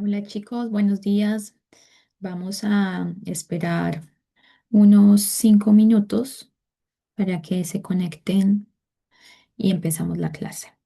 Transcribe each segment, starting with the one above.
Hola chicos, buenos días. Vamos a esperar unos 5 minutos para que se conecten y empezamos la clase.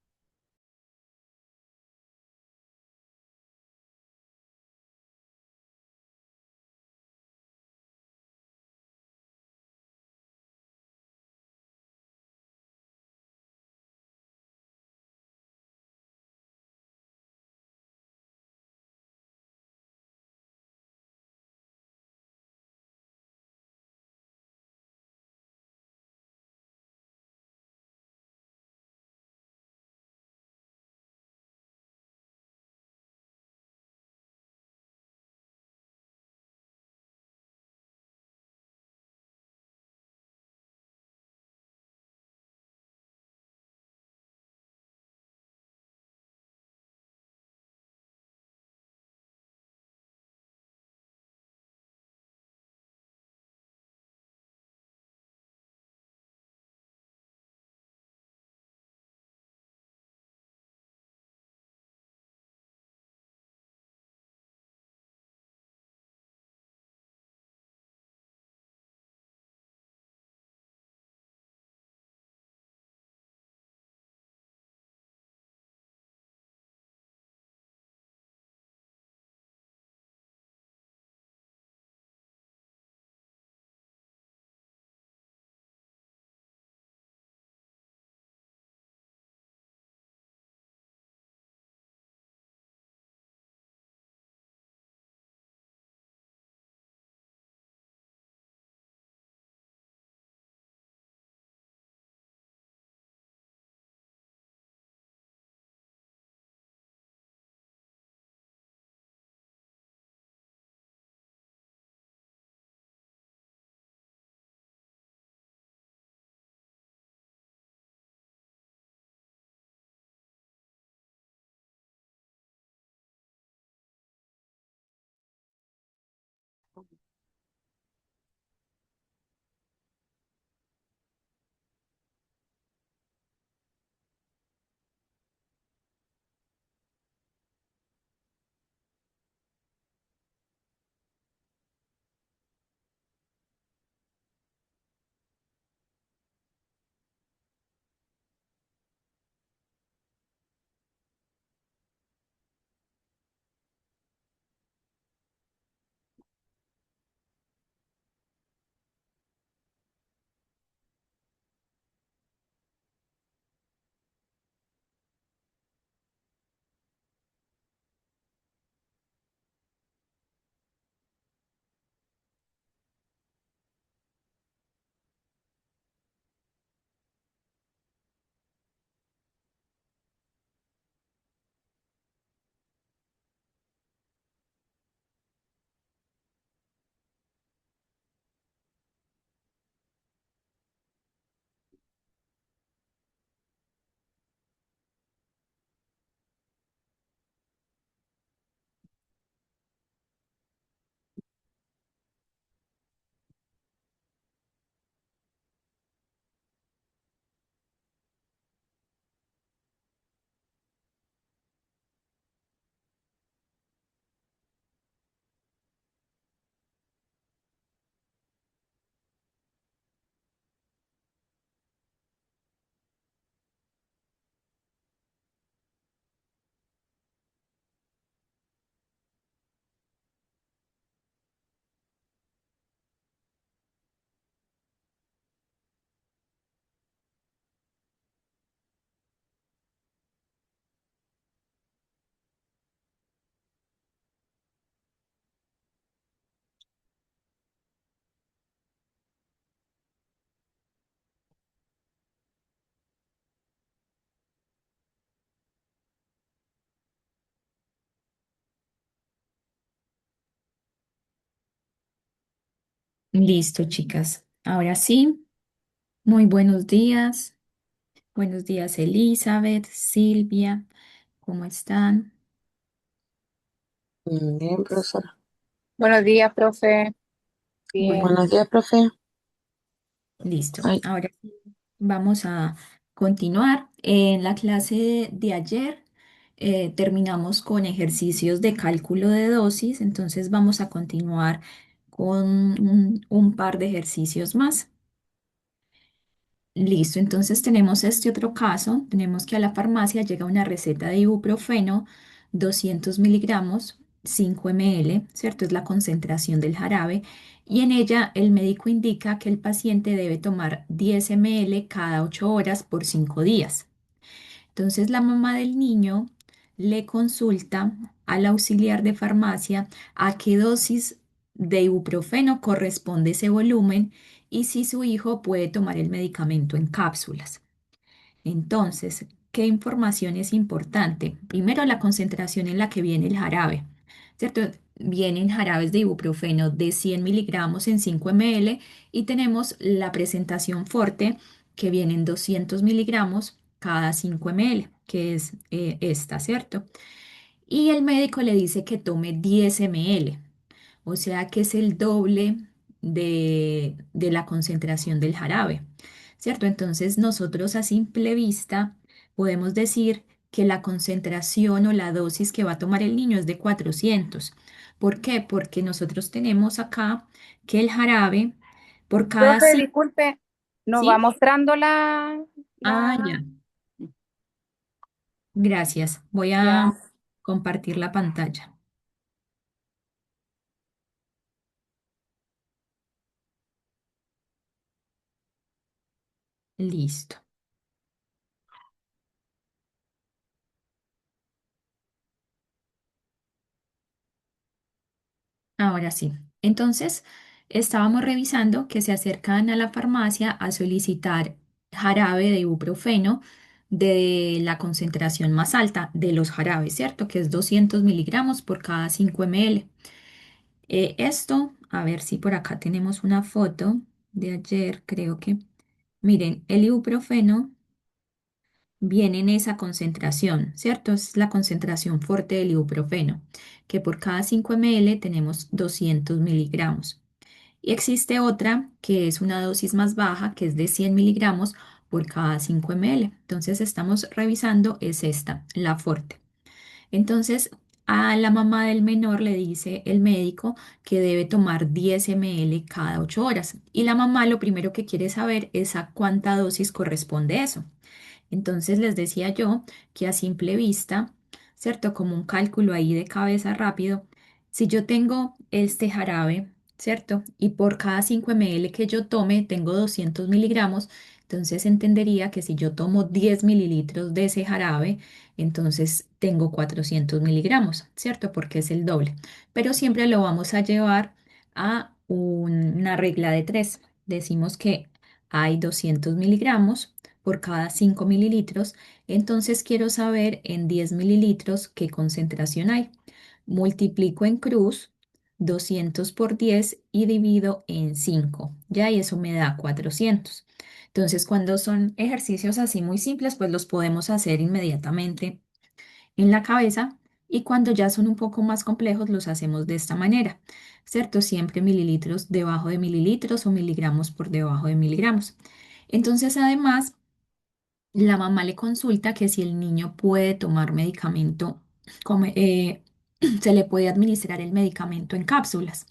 Listo, chicas. Ahora sí, muy buenos días. Buenos días, Elizabeth, Silvia. ¿Cómo están? Bien, profesora. Buenos días, profe. Bueno, Bien. Buenos días, profe. listo. Ay, Ahora sí, vamos a continuar. En la clase de ayer. terminamos con ejercicios de cálculo de dosis, entonces vamos a continuar con un par de ejercicios más. Listo, entonces tenemos este otro caso. Tenemos que a la farmacia llega una receta de ibuprofeno, 200 miligramos, 5 ml, ¿cierto? Es la concentración del jarabe. Y en ella el médico indica que el paciente debe tomar 10 ml cada 8 horas por 5 días. Entonces la mamá del niño le consulta al auxiliar de farmacia a qué dosis de ibuprofeno corresponde ese volumen y si su hijo puede tomar el medicamento en cápsulas. Entonces, ¿qué información es importante? Primero, la concentración en la que viene el jarabe, ¿cierto? Vienen jarabes de ibuprofeno de 100 miligramos en 5 ml y tenemos la presentación fuerte que vienen 200 miligramos cada 5 ml, que es esta, ¿cierto? Y el médico le dice que tome 10 ml, o sea que es el doble de la concentración del jarabe, ¿cierto? Entonces nosotros a simple vista podemos decir que la concentración o la dosis que va a tomar el niño es de 400. ¿Por qué? Porque nosotros tenemos acá que el jarabe por cada Profe, 5, disculpe, nos va ¿sí? mostrando Ah, ya, gracias. Voy a ya. compartir la pantalla. Listo. Ahora sí. Entonces, estábamos revisando que se acercan a la farmacia a solicitar jarabe de ibuprofeno de la concentración más alta de los jarabes, ¿cierto? Que es 200 miligramos por cada 5 ml. Esto, a ver si por acá tenemos una foto de ayer, creo que. Miren, el ibuprofeno viene en esa concentración, ¿cierto? Es la concentración fuerte del ibuprofeno, que por cada 5 ml tenemos 200 miligramos. Y existe otra que es una dosis más baja, que es de 100 miligramos por cada 5 ml. Entonces estamos revisando, es esta, la fuerte. Entonces a la mamá del menor le dice el médico que debe tomar 10 ml cada 8 horas. Y la mamá lo primero que quiere saber es a cuánta dosis corresponde eso. Entonces les decía yo que a simple vista, ¿cierto? Como un cálculo ahí de cabeza rápido, si yo tengo este jarabe, ¿cierto? Y por cada 5 ml que yo tome tengo 200 miligramos, entonces entendería que si yo tomo 10 mililitros de ese jarabe, entonces tengo 400 miligramos, ¿cierto? Porque es el doble. Pero siempre lo vamos a llevar a una regla de tres. Decimos que hay 200 miligramos por cada 5 mililitros, entonces quiero saber en 10 mililitros qué concentración hay. Multiplico en cruz 200 por 10 y divido en 5, ya, y eso me da 400. Entonces, cuando son ejercicios así muy simples, pues los podemos hacer inmediatamente en la cabeza y cuando ya son un poco más complejos, los hacemos de esta manera, ¿cierto? Siempre mililitros debajo de mililitros o miligramos por debajo de miligramos. Entonces, además, la mamá le consulta que si el niño puede tomar medicamento, como, se le puede administrar el medicamento en cápsulas.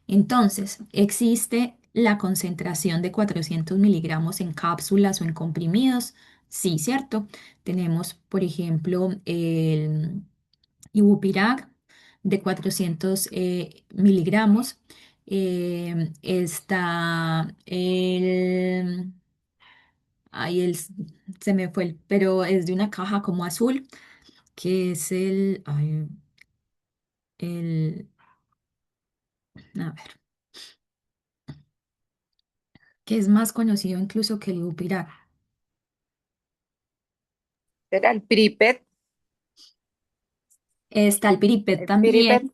Entonces, existe la concentración de 400 miligramos en cápsulas o en comprimidos. Sí, ¿cierto? Tenemos, por ejemplo, el Ibupirac de 400 miligramos. Está Ahí se me fue, pero es de una caja como azul, que es el, a ver, que es más conocido incluso que el Ibupirac. Era el Piripet, Está el Piripet el Piripet. también,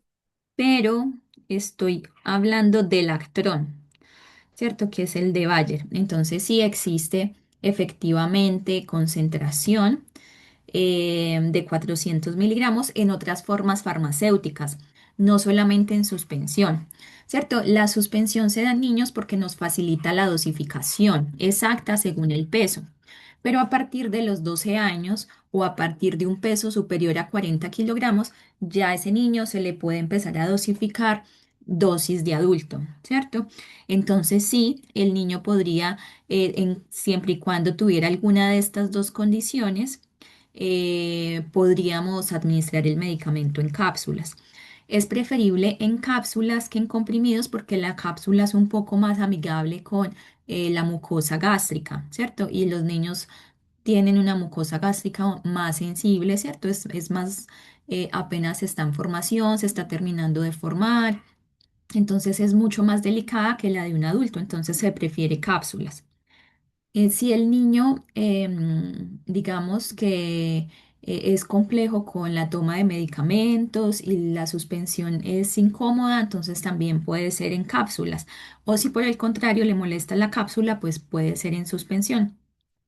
pero estoy hablando del Actron, ¿cierto? Que es el de Bayer. Entonces sí existe efectivamente concentración de 400 miligramos en otras formas farmacéuticas, no solamente en suspensión, ¿cierto? La suspensión se da en niños porque nos facilita la dosificación exacta según el peso, pero a partir de los 12 años o a partir de un peso superior a 40 kilogramos, ya a ese niño se le puede empezar a dosificar dosis de adulto, ¿cierto? Entonces sí, el niño podría, siempre y cuando tuviera alguna de estas dos condiciones, podríamos administrar el medicamento en cápsulas. Es preferible en cápsulas que en comprimidos porque la cápsula es un poco más amigable con la mucosa gástrica, ¿cierto? Y los niños tienen una mucosa gástrica más sensible, ¿cierto? Es más, apenas está en formación, se está terminando de formar, entonces es mucho más delicada que la de un adulto, entonces se prefiere cápsulas. Si el niño, digamos que es complejo con la toma de medicamentos y la suspensión es incómoda, entonces también puede ser en cápsulas. O si por el contrario le molesta la cápsula, pues puede ser en suspensión.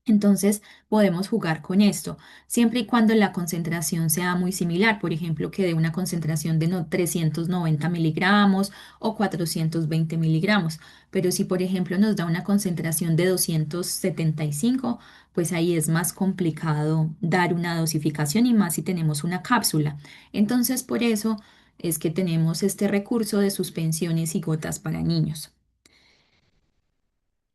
Entonces podemos jugar con esto, siempre y cuando la concentración sea muy similar, por ejemplo, que de una concentración de 390 miligramos o 420 miligramos. Pero si, por ejemplo, nos da una concentración de 275, pues ahí es más complicado dar una dosificación y más si tenemos una cápsula. Entonces, por eso es que tenemos este recurso de suspensiones y gotas para niños.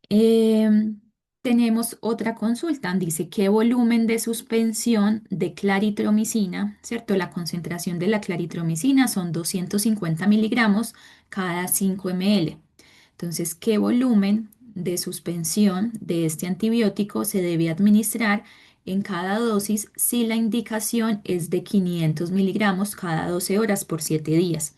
Em, Tenemos otra consulta. Dice, ¿qué volumen de suspensión de claritromicina? ¿Cierto? La concentración de la claritromicina son 250 miligramos cada 5 ml. Entonces, ¿qué volumen de suspensión de este antibiótico se debe administrar en cada dosis si la indicación es de 500 miligramos cada 12 horas por 7 días?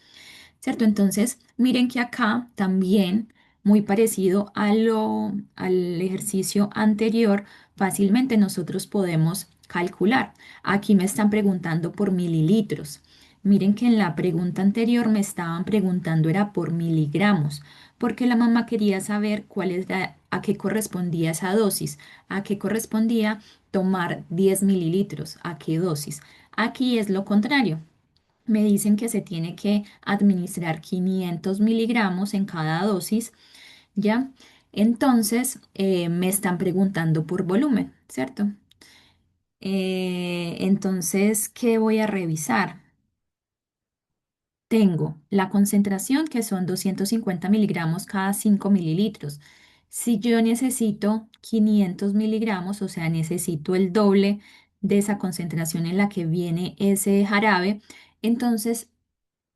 ¿Cierto? Entonces, miren que acá también, muy parecido al ejercicio anterior, fácilmente nosotros podemos calcular. Aquí me están preguntando por mililitros. Miren que en la pregunta anterior me estaban preguntando era por miligramos, porque la mamá quería saber a qué correspondía esa dosis, a qué correspondía tomar 10 mililitros, a qué dosis. Aquí es lo contrario. Me dicen que se tiene que administrar 500 miligramos en cada dosis, ¿ya? Entonces, me están preguntando por volumen, ¿cierto? Entonces, ¿qué voy a revisar? Tengo la concentración que son 250 miligramos cada 5 mililitros. Si yo necesito 500 miligramos, o sea, necesito el doble de esa concentración en la que viene ese jarabe, entonces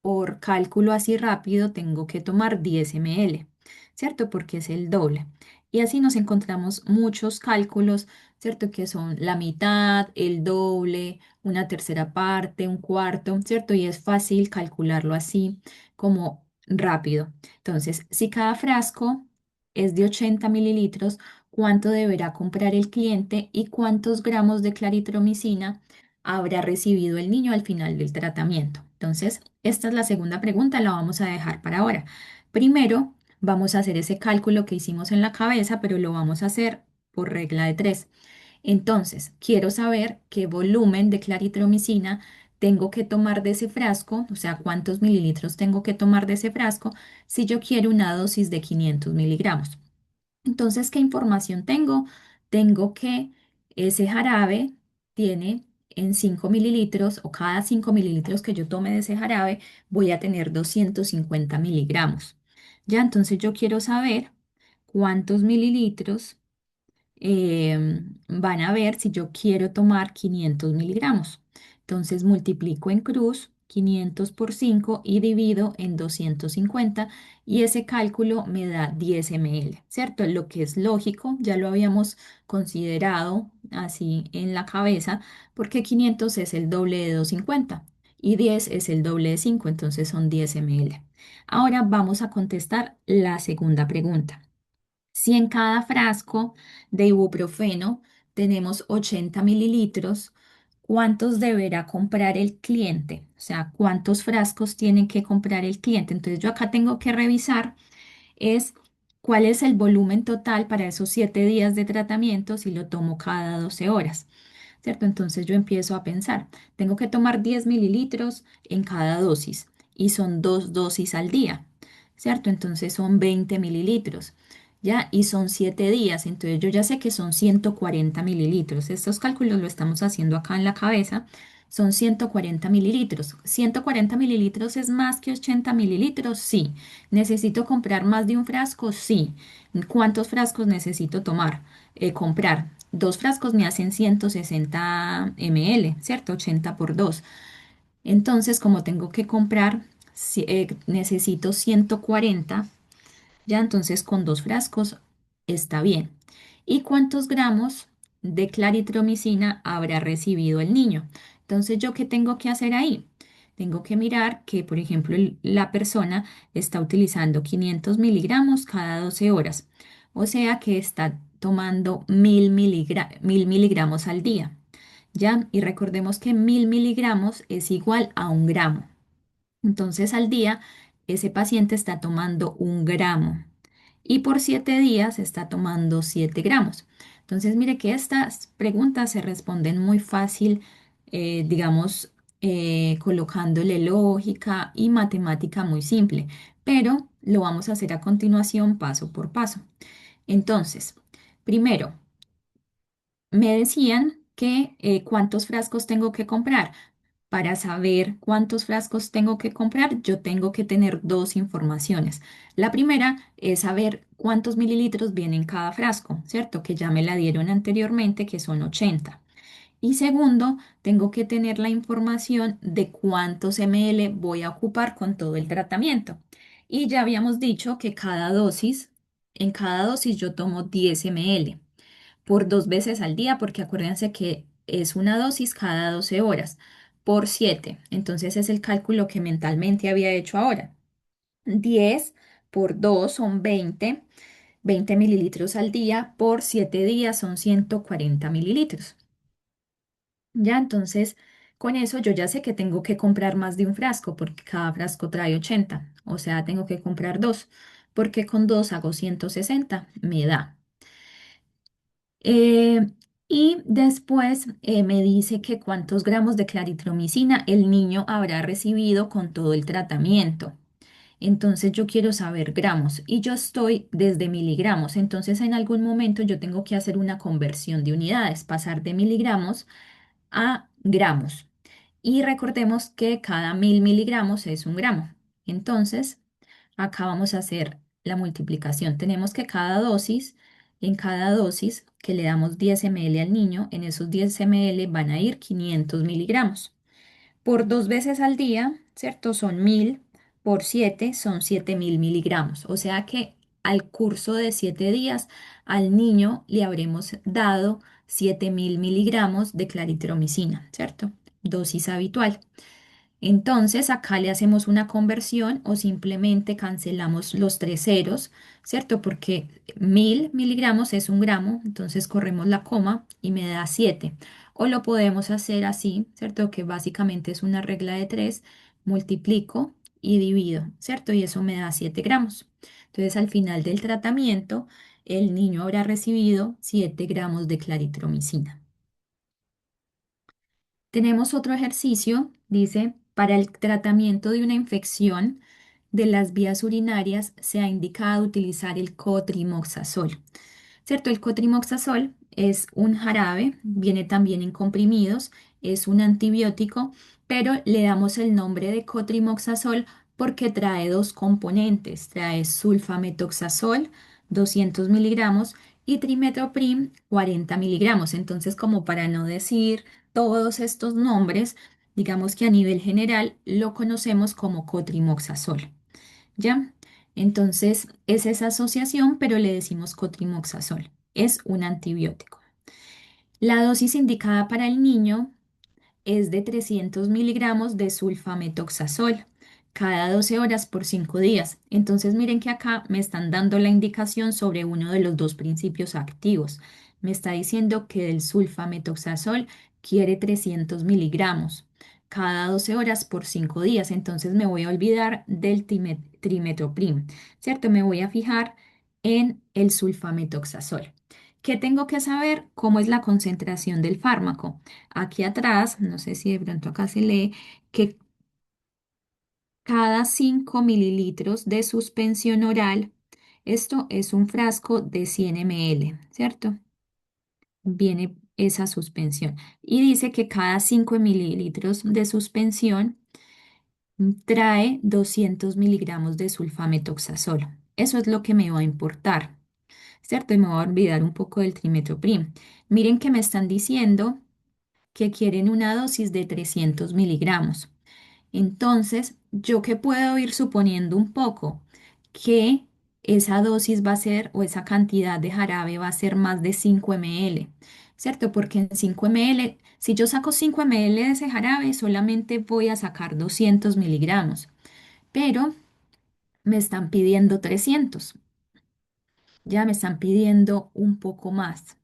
por cálculo así rápido tengo que tomar 10 ml, ¿cierto? Porque es el doble. Y así nos encontramos muchos cálculos, ¿cierto? Que son la mitad, el doble, una tercera parte, un cuarto, ¿cierto? Y es fácil calcularlo así como rápido. Entonces, si cada frasco es de 80 mililitros, ¿cuánto deberá comprar el cliente y cuántos gramos de claritromicina habrá recibido el niño al final del tratamiento? Entonces, esta es la segunda pregunta, la vamos a dejar para ahora. Primero, vamos a hacer ese cálculo que hicimos en la cabeza, pero lo vamos a hacer por regla de tres. Entonces, quiero saber qué volumen de claritromicina tengo que tomar de ese frasco, o sea, cuántos mililitros tengo que tomar de ese frasco si yo quiero una dosis de 500 miligramos. Entonces, ¿qué información tengo? Tengo que ese jarabe tiene en 5 mililitros o cada 5 mililitros que yo tome de ese jarabe voy a tener 250 miligramos. Ya, entonces yo quiero saber cuántos mililitros van a ver si yo quiero tomar 500 miligramos. Entonces multiplico en cruz 500 por 5 y divido en 250 y ese cálculo me da 10 ml, ¿cierto? Lo que es lógico, ya lo habíamos considerado así en la cabeza, porque 500 es el doble de 250 y 10 es el doble de 5, entonces son 10 ml. Ahora vamos a contestar la segunda pregunta. Si en cada frasco de ibuprofeno tenemos 80 mililitros, ¿cuántos deberá comprar el cliente? O sea, ¿cuántos frascos tiene que comprar el cliente? Entonces yo acá tengo que revisar es cuál es el volumen total para esos 7 días de tratamiento si lo tomo cada 12 horas, ¿cierto? Entonces yo empiezo a pensar, tengo que tomar 10 mililitros en cada dosis y son dos dosis al día, ¿cierto? Entonces son 20 mililitros. ¿ya? Y son 7 días, entonces yo ya sé que son 140 mililitros. Estos cálculos lo estamos haciendo acá en la cabeza. Son 140 mililitros. ¿140 mililitros es más que 80 mililitros? Sí. ¿Necesito comprar más de un frasco? Sí. ¿Cuántos frascos necesito comprar? Dos frascos me hacen 160 ml, ¿cierto? 80 por 2. Entonces, como tengo que comprar, necesito 140. Ya, entonces con dos frascos está bien. ¿Y cuántos gramos de claritromicina habrá recibido el niño? Entonces, ¿yo qué tengo que hacer ahí? Tengo que mirar que, por ejemplo, la persona está utilizando 500 miligramos cada 12 horas. O sea que está tomando 1000 miligramos al día. ¿Ya? Y recordemos que 1000 miligramos es igual a 1 gramo. Entonces al día ese paciente está tomando 1 gramo y por 7 días está tomando 7 gramos. Entonces mire que estas preguntas se responden muy fácil, digamos, colocándole lógica y matemática muy simple, pero lo vamos a hacer a continuación paso por paso. Entonces, primero, me decían que cuántos frascos tengo que comprar. Para saber cuántos frascos tengo que comprar, yo tengo que tener dos informaciones. La primera es saber cuántos mililitros viene en cada frasco, ¿cierto? Que ya me la dieron anteriormente, que son 80. Y segundo, tengo que tener la información de cuántos ml voy a ocupar con todo el tratamiento. Y ya habíamos dicho que en cada dosis yo tomo 10 ml por 2 veces al día, porque acuérdense que es una dosis cada 12 horas por 7. Entonces es el cálculo que mentalmente había hecho ahora. 10 por 2 son 20 mililitros al día, por 7 días son 140 mililitros. Ya, entonces con eso yo ya sé que tengo que comprar más de un frasco, porque cada frasco trae 80, o sea, tengo que comprar dos, porque con dos hago 160, me da. Eh, y después me dice que cuántos gramos de claritromicina el niño habrá recibido con todo el tratamiento. Entonces yo quiero saber gramos y yo estoy desde miligramos. Entonces en algún momento yo tengo que hacer una conversión de unidades, pasar de miligramos a gramos. Y recordemos que cada 1000 miligramos es 1 gramo. Entonces, acá vamos a hacer la multiplicación. Tenemos que en cada dosis que le damos 10 ml al niño, en esos 10 ml van a ir 500 miligramos por 2 veces al día, ¿cierto? Son 1000 por 7 son 7000 miligramos. O sea que al curso de 7 días al niño le habremos dado 7000 miligramos de claritromicina, ¿cierto? Dosis habitual. Entonces acá le hacemos una conversión o simplemente cancelamos los tres ceros, ¿cierto? Porque 1000 miligramos es 1 gramo, entonces corremos la coma y me da 7. O lo podemos hacer así, ¿cierto? Que básicamente es una regla de 3, multiplico y divido, ¿cierto? Y eso me da 7 gramos. Entonces al final del tratamiento, el niño habrá recibido 7 gramos de claritromicina. Tenemos otro ejercicio, dice, para el tratamiento de una infección de las vías urinarias se ha indicado utilizar el cotrimoxazol. ¿Cierto? El cotrimoxazol es un jarabe, viene también en comprimidos, es un antibiótico, pero le damos el nombre de cotrimoxazol porque trae dos componentes, trae sulfametoxazol, 200 miligramos, y trimetoprim, 40 miligramos. Entonces, como para no decir todos estos nombres, digamos que a nivel general lo conocemos como cotrimoxazol. ¿Ya? Entonces es esa asociación, pero le decimos cotrimoxazol. Es un antibiótico. La dosis indicada para el niño es de 300 miligramos de sulfametoxazol cada 12 horas por 5 días. Entonces miren que acá me están dando la indicación sobre uno de los dos principios activos. Me está diciendo que del sulfametoxazol quiere 300 miligramos cada 12 horas por 5 días. Entonces me voy a olvidar del trimetoprim, ¿cierto? Me voy a fijar en el sulfametoxazol. ¿Qué tengo que saber? ¿Cómo es la concentración del fármaco? Aquí atrás, no sé si de pronto acá se lee que cada 5 mililitros de suspensión oral Esto es un frasco de 100 ml, ¿cierto? Viene esa suspensión. Y dice que cada 5 mililitros de suspensión trae 200 miligramos de sulfamethoxazolo. Eso es lo que me va a importar, ¿cierto? Y me voy a olvidar un poco del trimetoprim. Miren que me están diciendo que quieren una dosis de 300 miligramos. Entonces, yo que puedo ir suponiendo un poco que esa dosis va a ser o esa cantidad de jarabe va a ser más de 5 ml, ¿cierto? Porque en 5 ml, si yo saco 5 ml de ese jarabe, solamente voy a sacar 200 miligramos, pero me están pidiendo 300, ya me están pidiendo un poco más.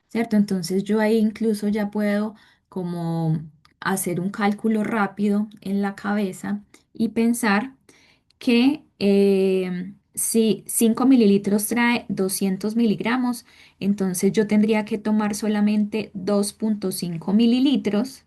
¿Cierto? Entonces yo ahí incluso ya puedo como hacer un cálculo rápido en la cabeza y pensar que si 5 mililitros trae 200 miligramos, entonces yo tendría que tomar solamente 2,5 mililitros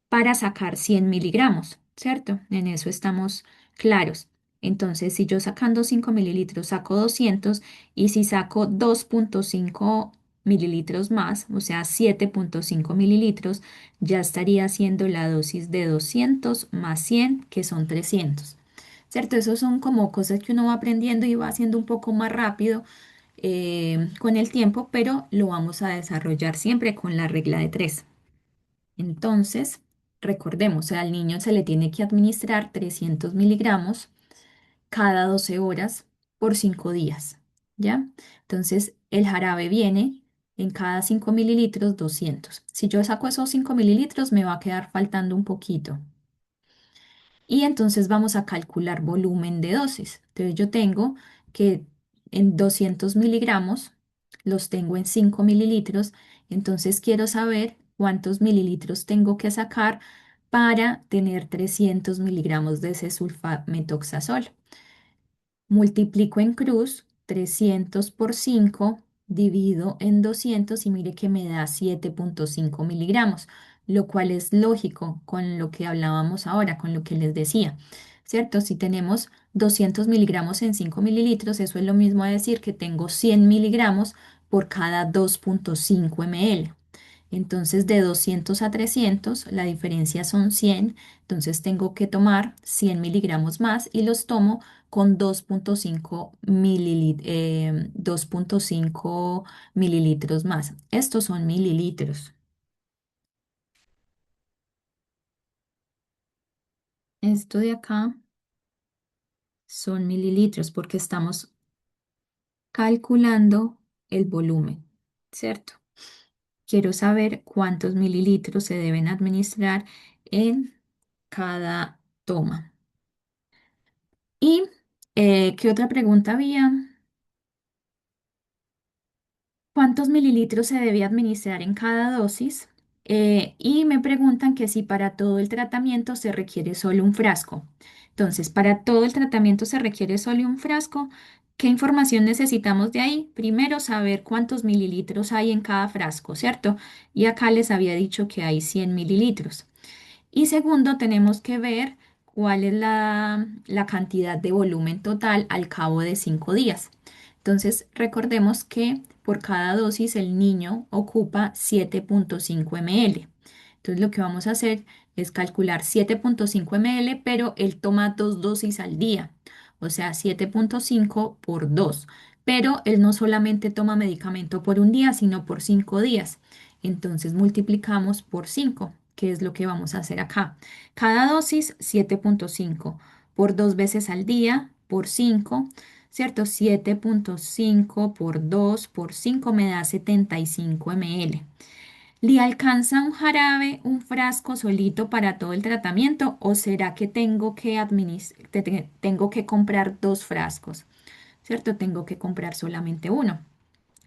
para sacar 100 miligramos, ¿cierto? En eso estamos claros. Entonces, si yo sacando 5 mililitros saco 200 y si saco 2,5 mililitros más, o sea, 7,5 mililitros, ya estaría haciendo la dosis de 200 más 100, que son 300. ¿Cierto? Esos son como cosas que uno va aprendiendo y va haciendo un poco más rápido con el tiempo, pero lo vamos a desarrollar siempre con la regla de tres. Entonces, recordemos, al niño se le tiene que administrar 300 miligramos cada 12 horas por 5 días, ¿ya? Entonces, el jarabe viene en cada 5 mililitros 200. Si yo saco esos 5 mililitros, me va a quedar faltando un poquito. Y entonces vamos a calcular volumen de dosis. Entonces yo tengo que en 200 miligramos los tengo en 5 mililitros. Entonces quiero saber cuántos mililitros tengo que sacar para tener 300 miligramos de ese sulfamethoxazol. Multiplico en cruz 300 por 5, divido en 200 y mire que me da 7,5 miligramos, lo cual es lógico con lo que hablábamos ahora, con lo que les decía, ¿cierto? Si tenemos 200 miligramos en 5 mililitros, eso es lo mismo a decir que tengo 100 miligramos por cada 2,5 ml. Entonces, de 200 a 300, la diferencia son 100. Entonces, tengo que tomar 100 miligramos más y los tomo con 2,5 mililitros más. Estos son mililitros. Esto de acá son mililitros porque estamos calculando el volumen, ¿cierto? Quiero saber cuántos mililitros se deben administrar en cada toma. ¿Y qué otra pregunta había? ¿Cuántos mililitros se debe administrar en cada dosis? Y me preguntan que si para todo el tratamiento se requiere solo un frasco. Entonces, para todo el tratamiento se requiere solo un frasco. ¿Qué información necesitamos de ahí? Primero, saber cuántos mililitros hay en cada frasco, ¿cierto? Y acá les había dicho que hay 100 mililitros. Y segundo, tenemos que ver cuál es la cantidad de volumen total al cabo de 5 días. Entonces, recordemos que por cada dosis el niño ocupa 7,5 ml. Entonces, lo que vamos a hacer es calcular 7,5 ml, pero él toma dos dosis al día, o sea, 7,5 por 2. Pero él no solamente toma medicamento por un día, sino por 5 días. Entonces, multiplicamos por 5, que es lo que vamos a hacer acá. Cada dosis 7,5 por dos veces al día por 5, ¿cierto? 7,5 por 2 por 5 me da 75 ml. ¿Le alcanza un jarabe, un frasco solito para todo el tratamiento o será que tengo que comprar dos frascos? ¿Cierto? Tengo que comprar solamente uno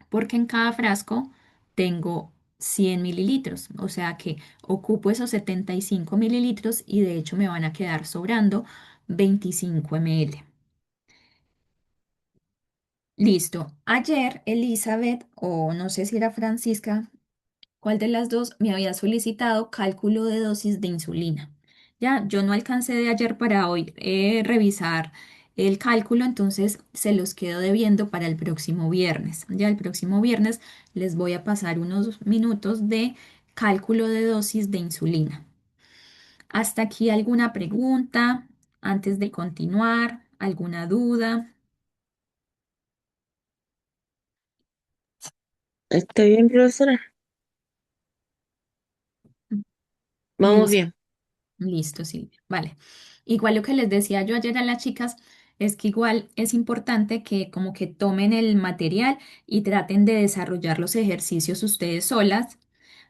porque en cada frasco tengo 100 mililitros, o sea que ocupo esos 75 mililitros y de hecho me van a quedar sobrando 25 ml. Listo. Ayer Elizabeth, o no sé si era Francisca, ¿cuál de las dos me había solicitado cálculo de dosis de insulina? Ya, yo no alcancé de ayer para hoy revisar el cálculo, entonces se los quedo debiendo para el próximo viernes. Ya el próximo viernes les voy a pasar unos minutos de cálculo de dosis de insulina. ¿Hasta aquí alguna pregunta antes de continuar? ¿Alguna duda? Está bien, profesora. Vamos Listo. bien. Listo, Silvia. Vale. Igual lo que les decía yo ayer a las chicas es que igual es importante que como que tomen el material y traten de desarrollar los ejercicios ustedes solas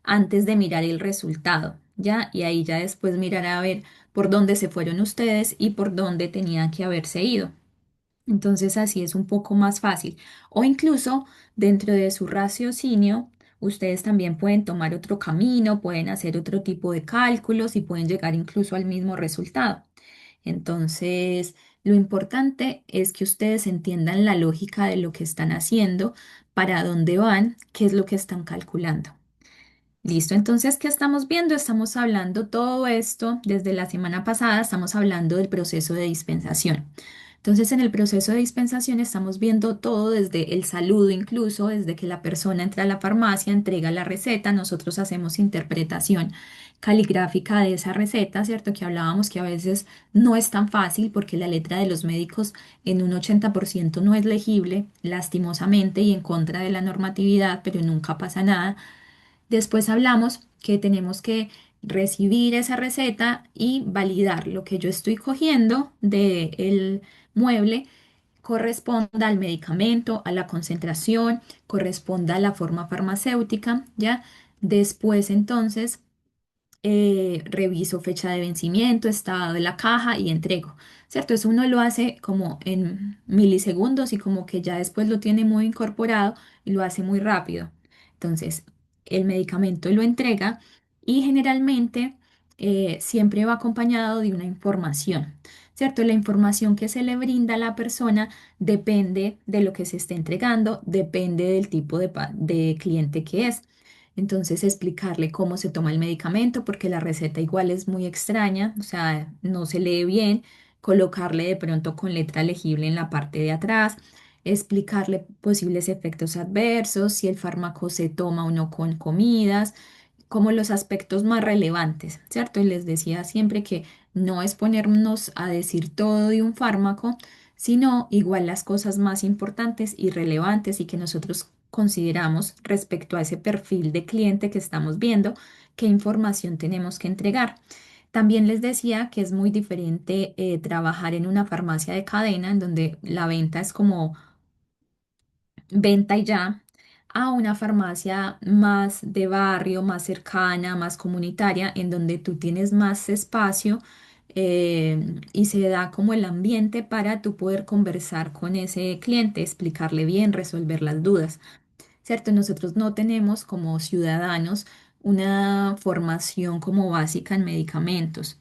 antes de mirar el resultado, ¿ya? Y ahí ya después mirar a ver por dónde se fueron ustedes y por dónde tenían que haberse ido. Entonces así es un poco más fácil. O incluso dentro de su raciocinio, ustedes también pueden tomar otro camino, pueden hacer otro tipo de cálculos y pueden llegar incluso al mismo resultado. Entonces, lo importante es que ustedes entiendan la lógica de lo que están haciendo, para dónde van, qué es lo que están calculando. Listo, entonces, ¿qué estamos viendo? Estamos hablando todo esto desde la semana pasada, estamos hablando del proceso de dispensación. Entonces, en el proceso de dispensación estamos viendo todo desde el saludo, incluso desde que la persona entra a la farmacia, entrega la receta, nosotros hacemos interpretación caligráfica de esa receta, ¿cierto? Que hablábamos que a veces no es tan fácil porque la letra de los médicos en un 80% no es legible, lastimosamente y en contra de la normatividad, pero nunca pasa nada. Después hablamos que tenemos que recibir esa receta y validar lo que yo estoy cogiendo del mueble corresponda al medicamento, a la concentración, corresponda a la forma farmacéutica, ¿ya? Después entonces reviso fecha de vencimiento, estado de la caja y entrego, ¿cierto? Eso uno lo hace como en milisegundos y como que ya después lo tiene muy incorporado y lo hace muy rápido. Entonces, el medicamento lo entrega y generalmente siempre va acompañado de una información, ¿cierto? La información que se le brinda a la persona depende de lo que se esté entregando, depende del tipo de cliente que es. Entonces, explicarle cómo se toma el medicamento, porque la receta igual es muy extraña, o sea, no se lee bien, colocarle de pronto con letra legible en la parte de atrás, explicarle posibles efectos adversos, si el fármaco se toma o no con comidas, como los aspectos más relevantes, ¿cierto? Y les decía siempre que no es ponernos a decir todo de un fármaco, sino igual las cosas más importantes y relevantes y que nosotros consideramos respecto a ese perfil de cliente que estamos viendo, qué información tenemos que entregar. También les decía que es muy diferente trabajar en una farmacia de cadena, en donde la venta es como venta y ya, a una farmacia más de barrio, más cercana, más comunitaria, en donde tú tienes más espacio y se da como el ambiente para tú poder conversar con ese cliente, explicarle bien, resolver las dudas, ¿cierto? Nosotros no tenemos como ciudadanos una formación como básica en medicamentos.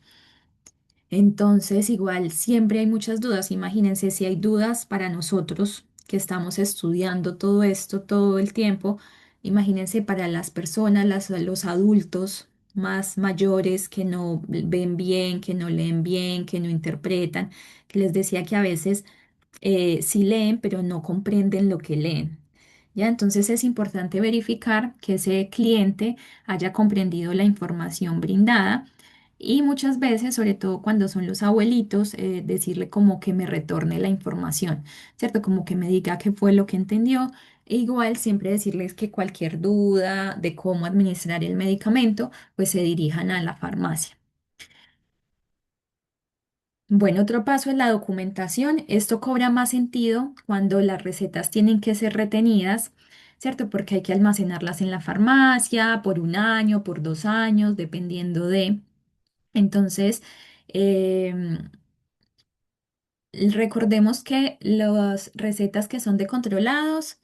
Entonces, igual siempre hay muchas dudas. Imagínense si hay dudas para nosotros que estamos estudiando todo esto todo el tiempo. Imagínense para las personas, los adultos más mayores que no ven bien, que no leen bien, que no interpretan, que les decía que a veces sí leen, pero no comprenden lo que leen. ¿Ya? Entonces es importante verificar que ese cliente haya comprendido la información brindada y muchas veces, sobre todo cuando son los abuelitos, decirle como que me retorne la información, ¿cierto? Como que me diga qué fue lo que entendió. E igual siempre decirles que cualquier duda de cómo administrar el medicamento, pues se dirijan a la farmacia. Bueno, otro paso es la documentación. Esto cobra más sentido cuando las recetas tienen que ser retenidas, ¿cierto? Porque hay que almacenarlas en la farmacia por un año, por 2 años, dependiendo de. Entonces, em, recordemos que las recetas que son de controlados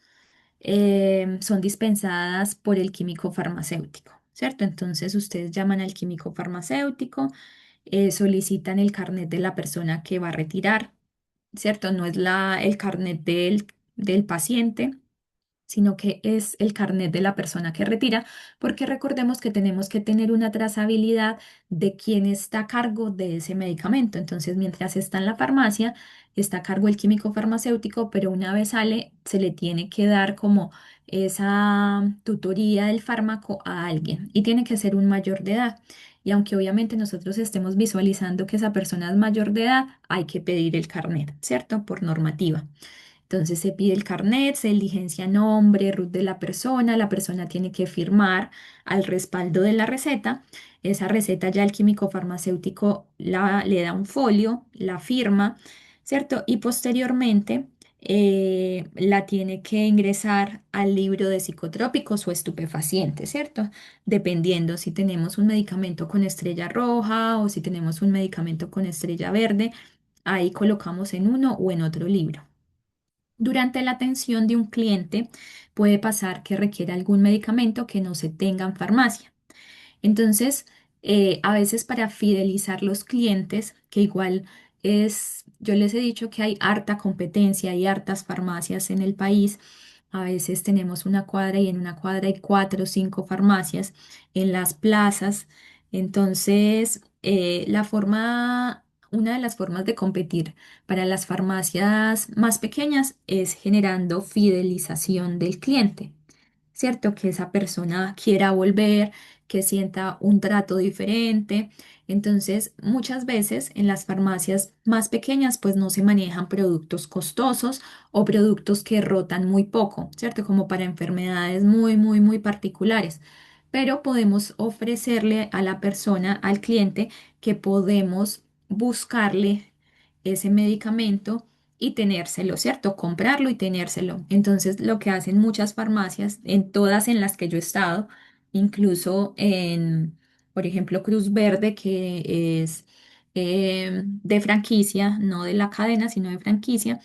son dispensadas por el químico farmacéutico, ¿cierto? Entonces, ustedes llaman al químico farmacéutico, solicitan el carnet de la persona que va a retirar, ¿cierto? No es el carnet del paciente. sino que es el carnet de la persona que retira, porque recordemos que tenemos que tener una trazabilidad de quién está a cargo de ese medicamento. Entonces, mientras está en la farmacia, está a cargo el químico farmacéutico, pero una vez sale, se le tiene que dar como esa tutoría del fármaco a alguien y tiene que ser un mayor de edad. Y aunque obviamente nosotros estemos visualizando que esa persona es mayor de edad, hay que pedir el carnet, ¿cierto? Por normativa. Entonces se pide el carnet, se diligencia nombre, RUT de la persona tiene que firmar al respaldo de la receta. Esa receta ya el químico farmacéutico le da un folio, la firma, ¿cierto? Y posteriormente la tiene que ingresar al libro de psicotrópicos o estupefacientes, ¿cierto? Dependiendo si tenemos un medicamento con estrella roja o si tenemos un medicamento con estrella verde, ahí colocamos en uno o en otro libro. Durante la atención de un cliente puede pasar que requiera algún medicamento que no se tenga en farmacia. Entonces, a veces para fidelizar los clientes, que igual yo les he dicho que hay harta competencia, hay hartas farmacias en el país. A veces tenemos una cuadra y en una cuadra hay 4 o 5 farmacias en las plazas. Entonces, una de las formas de competir para las farmacias más pequeñas es generando fidelización del cliente. ¿Cierto? Que esa persona quiera volver, que sienta un trato diferente. Entonces, muchas veces en las farmacias más pequeñas, pues no se manejan productos costosos o productos que rotan muy poco, ¿cierto? Como para enfermedades muy, muy, muy particulares. Pero podemos ofrecerle a la persona, al cliente, que podemos buscarle ese medicamento y tenérselo, ¿cierto? Comprarlo y tenérselo. Entonces, lo que hacen muchas farmacias, en todas en las que yo he estado, incluso en, por ejemplo, Cruz Verde, que es de franquicia, no de la cadena, sino de franquicia,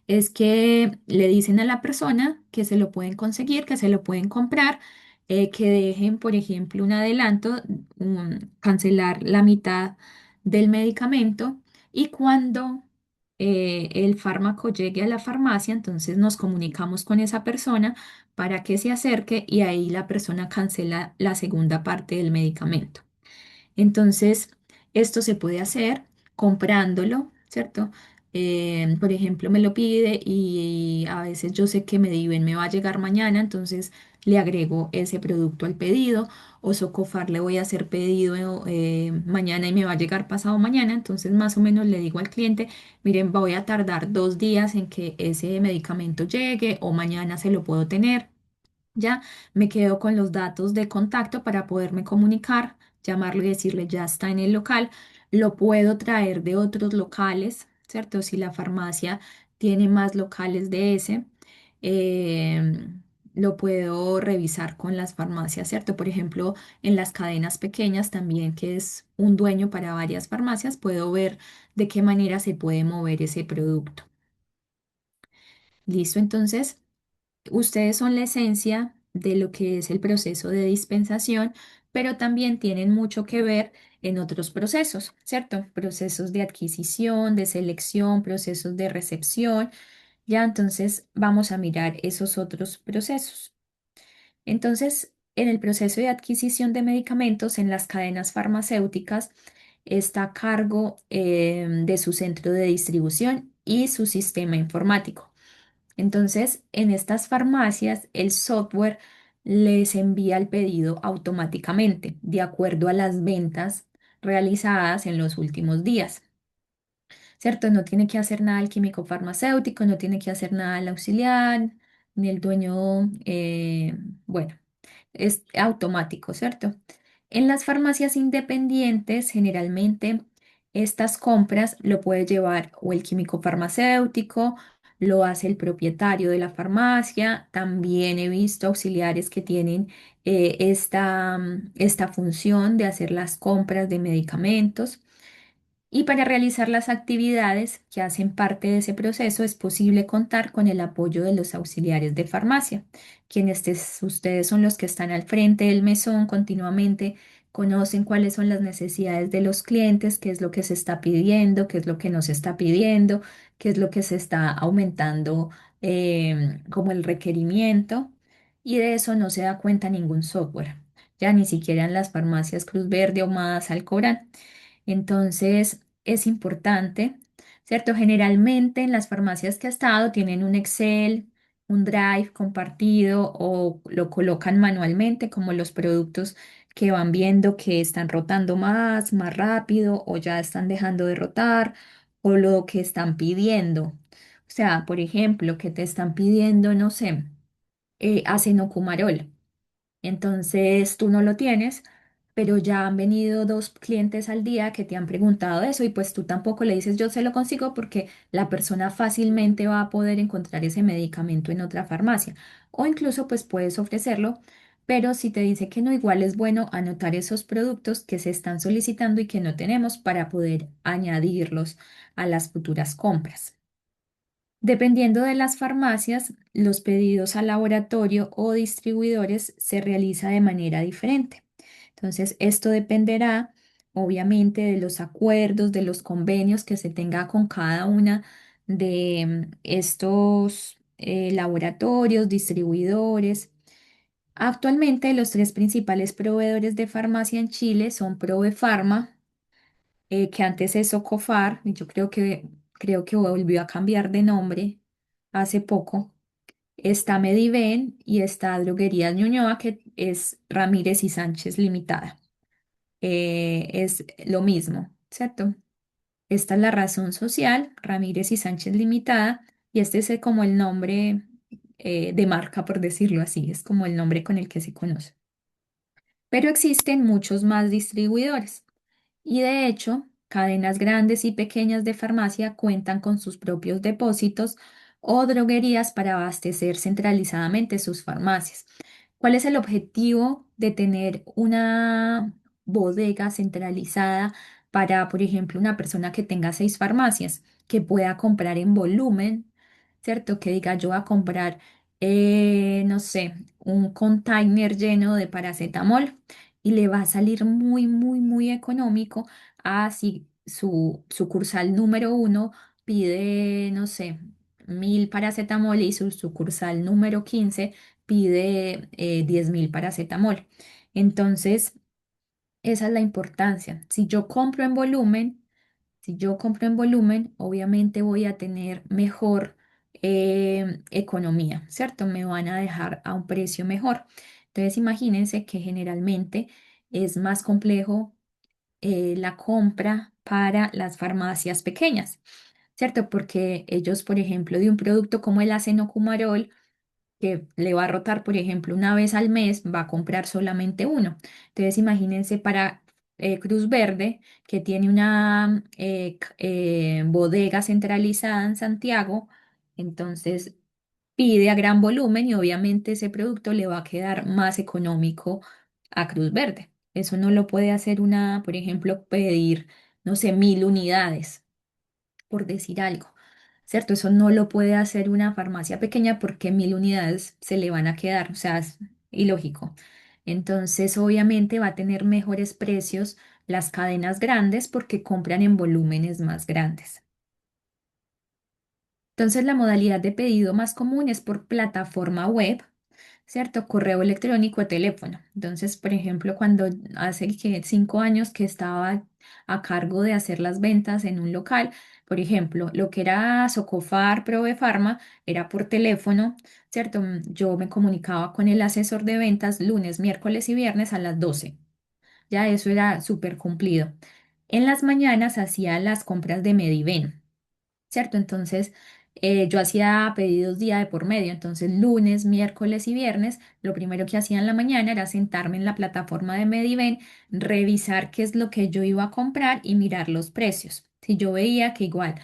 es que le dicen a la persona que se lo pueden conseguir, que se lo pueden comprar, que dejen, por ejemplo, un adelanto, cancelar la mitad del medicamento y cuando el fármaco llegue a la farmacia, entonces nos comunicamos con esa persona para que se acerque y ahí la persona cancela la segunda parte del medicamento. Entonces, esto se puede hacer comprándolo, ¿cierto? Por ejemplo, me lo pide y a veces yo sé que Mediven me va a llegar mañana, entonces le agrego ese producto al pedido o Socofar le voy a hacer pedido mañana y me va a llegar pasado mañana, entonces más o menos le digo al cliente, miren, voy a tardar 2 días en que ese medicamento llegue o mañana se lo puedo tener. Ya me quedo con los datos de contacto para poderme comunicar, llamarlo y decirle ya está en el local. Lo puedo traer de otros locales, ¿cierto? Si la farmacia tiene más locales de ese, lo puedo revisar con las farmacias, ¿cierto? Por ejemplo, en las cadenas pequeñas también, que es un dueño para varias farmacias, puedo ver de qué manera se puede mover ese producto. Listo, entonces. Ustedes son la esencia de lo que es el proceso de dispensación, pero también tienen mucho que ver en otros procesos, ¿cierto? Procesos de adquisición, de selección, procesos de recepción. Ya, entonces vamos a mirar esos otros procesos. Entonces, en el proceso de adquisición de medicamentos en las cadenas farmacéuticas está a cargo de su centro de distribución y su sistema informático. Entonces, en estas farmacias, el software les envía el pedido automáticamente, de acuerdo a las ventas realizadas en los últimos días, ¿cierto? No tiene que hacer nada el químico farmacéutico, no tiene que hacer nada el auxiliar, ni el dueño, bueno, es automático, ¿cierto? En las farmacias independientes, generalmente estas compras lo puede llevar o el químico farmacéutico, lo hace el propietario de la farmacia. También he visto auxiliares que tienen esta función de hacer las compras de medicamentos. Y para realizar las actividades que hacen parte de ese proceso es posible contar con el apoyo de los auxiliares de farmacia, ustedes son los que están al frente del mesón continuamente, conocen cuáles son las necesidades de los clientes, qué es lo que se está pidiendo, qué es lo que no se está pidiendo, qué es lo que se está aumentando como el requerimiento. y de eso no se da cuenta ningún software, ya ni siquiera en las farmacias Cruz Verde o más Alcobrán. Entonces, es importante, ¿cierto? Generalmente en las farmacias que ha estado tienen un Excel, un Drive compartido o lo colocan manualmente como los productos que van viendo que están rotando más rápido o ya están dejando de rotar o lo que están pidiendo. O sea, por ejemplo, que te están pidiendo, no sé, acenocumarol. Entonces tú no lo tienes, pero ya han venido dos clientes al día que te han preguntado eso y pues tú tampoco le dices yo se lo consigo porque la persona fácilmente va a poder encontrar ese medicamento en otra farmacia o incluso pues puedes ofrecerlo, pero si te dice que no, igual es bueno anotar esos productos que se están solicitando y que no tenemos para poder añadirlos a las futuras compras. Dependiendo de las farmacias, los pedidos al laboratorio o distribuidores se realiza de manera diferente. Entonces, esto dependerá, obviamente, de los acuerdos, de los convenios que se tenga con cada una de estos laboratorios, distribuidores. Actualmente, los tres principales proveedores de farmacia en Chile son Provefarma, que antes es Socofar, y yo creo que volvió a cambiar de nombre hace poco. Está Mediven y está Droguerías Ñuñoa, que es Ramírez y Sánchez Limitada. Es lo mismo, ¿cierto? Esta es la razón social, Ramírez y Sánchez Limitada, y este es como el nombre de marca, por decirlo así, es como el nombre con el que se conoce. Pero existen muchos más distribuidores. Y de hecho, cadenas grandes y pequeñas de farmacia cuentan con sus propios depósitos o droguerías para abastecer centralizadamente sus farmacias. ¿Cuál es el objetivo de tener una bodega centralizada para, por ejemplo, una persona que tenga 6 farmacias, que pueda comprar en volumen, ¿cierto? Que diga, yo voy a comprar, no sé, un container lleno de paracetamol y le va a salir muy económico a si su sucursal número uno pide, no sé, 1000 paracetamol y su sucursal número 15 pide 10.000 paracetamol. Entonces, esa es la importancia. Si yo compro en volumen, obviamente voy a tener mejor economía, ¿cierto? Me van a dejar a un precio mejor. Entonces, imagínense que generalmente es más complejo la compra para las farmacias pequeñas, ¿cierto? Porque ellos, por ejemplo, de un producto como el acenocumarol, que le va a rotar, por ejemplo, una vez al mes, va a comprar solamente uno. Entonces, imagínense para Cruz Verde, que tiene una bodega centralizada en Santiago, entonces pide a gran volumen y obviamente ese producto le va a quedar más económico a Cruz Verde. Eso no lo puede hacer una, por ejemplo, pedir, no sé, 1000 unidades por decir algo, ¿cierto? Eso no lo puede hacer una farmacia pequeña porque 1000 unidades se le van a quedar, o sea, es ilógico. Entonces, obviamente va a tener mejores precios las cadenas grandes porque compran en volúmenes más grandes. Entonces, la modalidad de pedido más común es por plataforma web, ¿cierto? Correo electrónico o teléfono. Entonces, por ejemplo, cuando hace que 5 años que estaba a cargo de hacer las ventas en un local, por ejemplo, lo que era Socofar, Provefarma, era por teléfono, ¿cierto? Yo me comunicaba con el asesor de ventas lunes, miércoles y viernes a las 12. Ya eso era súper cumplido. En las mañanas hacía las compras de Mediven. ¿Cierto? Entonces, yo hacía pedidos día de por medio, entonces lunes, miércoles y viernes, lo primero que hacía en la mañana era sentarme en la plataforma de Mediven, revisar qué es lo que yo iba a comprar y mirar los precios. Si yo veía que igual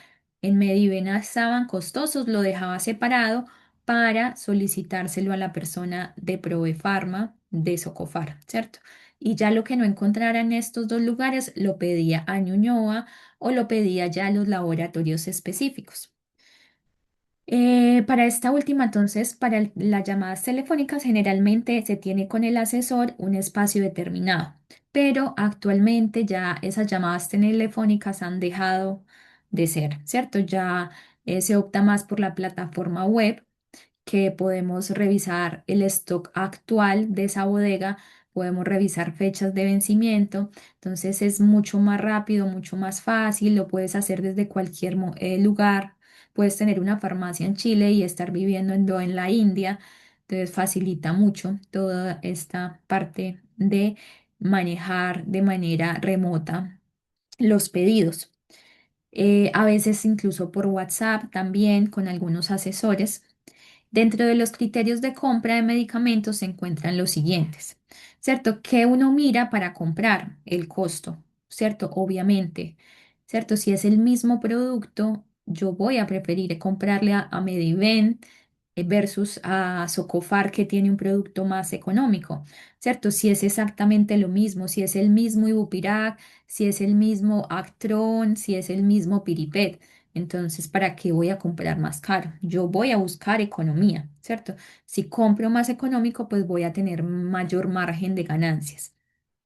en Mediven estaban costosos, lo dejaba separado para solicitárselo a la persona de Provefarma, de Socofar, ¿cierto? Y ya lo que no encontrara en estos dos lugares, lo pedía a Ñuñoa o lo pedía ya a los laboratorios específicos. Para esta última, entonces, para las llamadas telefónicas, generalmente se tiene con el asesor un espacio determinado, pero actualmente ya esas llamadas telefónicas han dejado de ser, ¿cierto? Ya se opta más por la plataforma web que podemos revisar el stock actual de esa bodega, podemos revisar fechas de vencimiento, entonces es mucho más rápido, mucho más fácil, lo puedes hacer desde cualquier lugar, puedes tener una farmacia en Chile y estar viviendo en la India, entonces facilita mucho toda esta parte de manejar de manera remota los pedidos. A veces incluso por WhatsApp también con algunos asesores. Dentro de los criterios de compra de medicamentos se encuentran los siguientes, ¿cierto? ¿Qué uno mira para comprar? El costo, ¿cierto? Obviamente, ¿cierto? Si es el mismo producto, yo voy a preferir comprarle a Mediven versus a Socofar que tiene un producto más económico, ¿cierto? Si es exactamente lo mismo, si es el mismo Ibupirac, si es el mismo Actron, si es el mismo Piripet. Entonces, ¿para qué voy a comprar más caro? Yo voy a buscar economía, ¿cierto? Si compro más económico, pues voy a tener mayor margen de ganancias.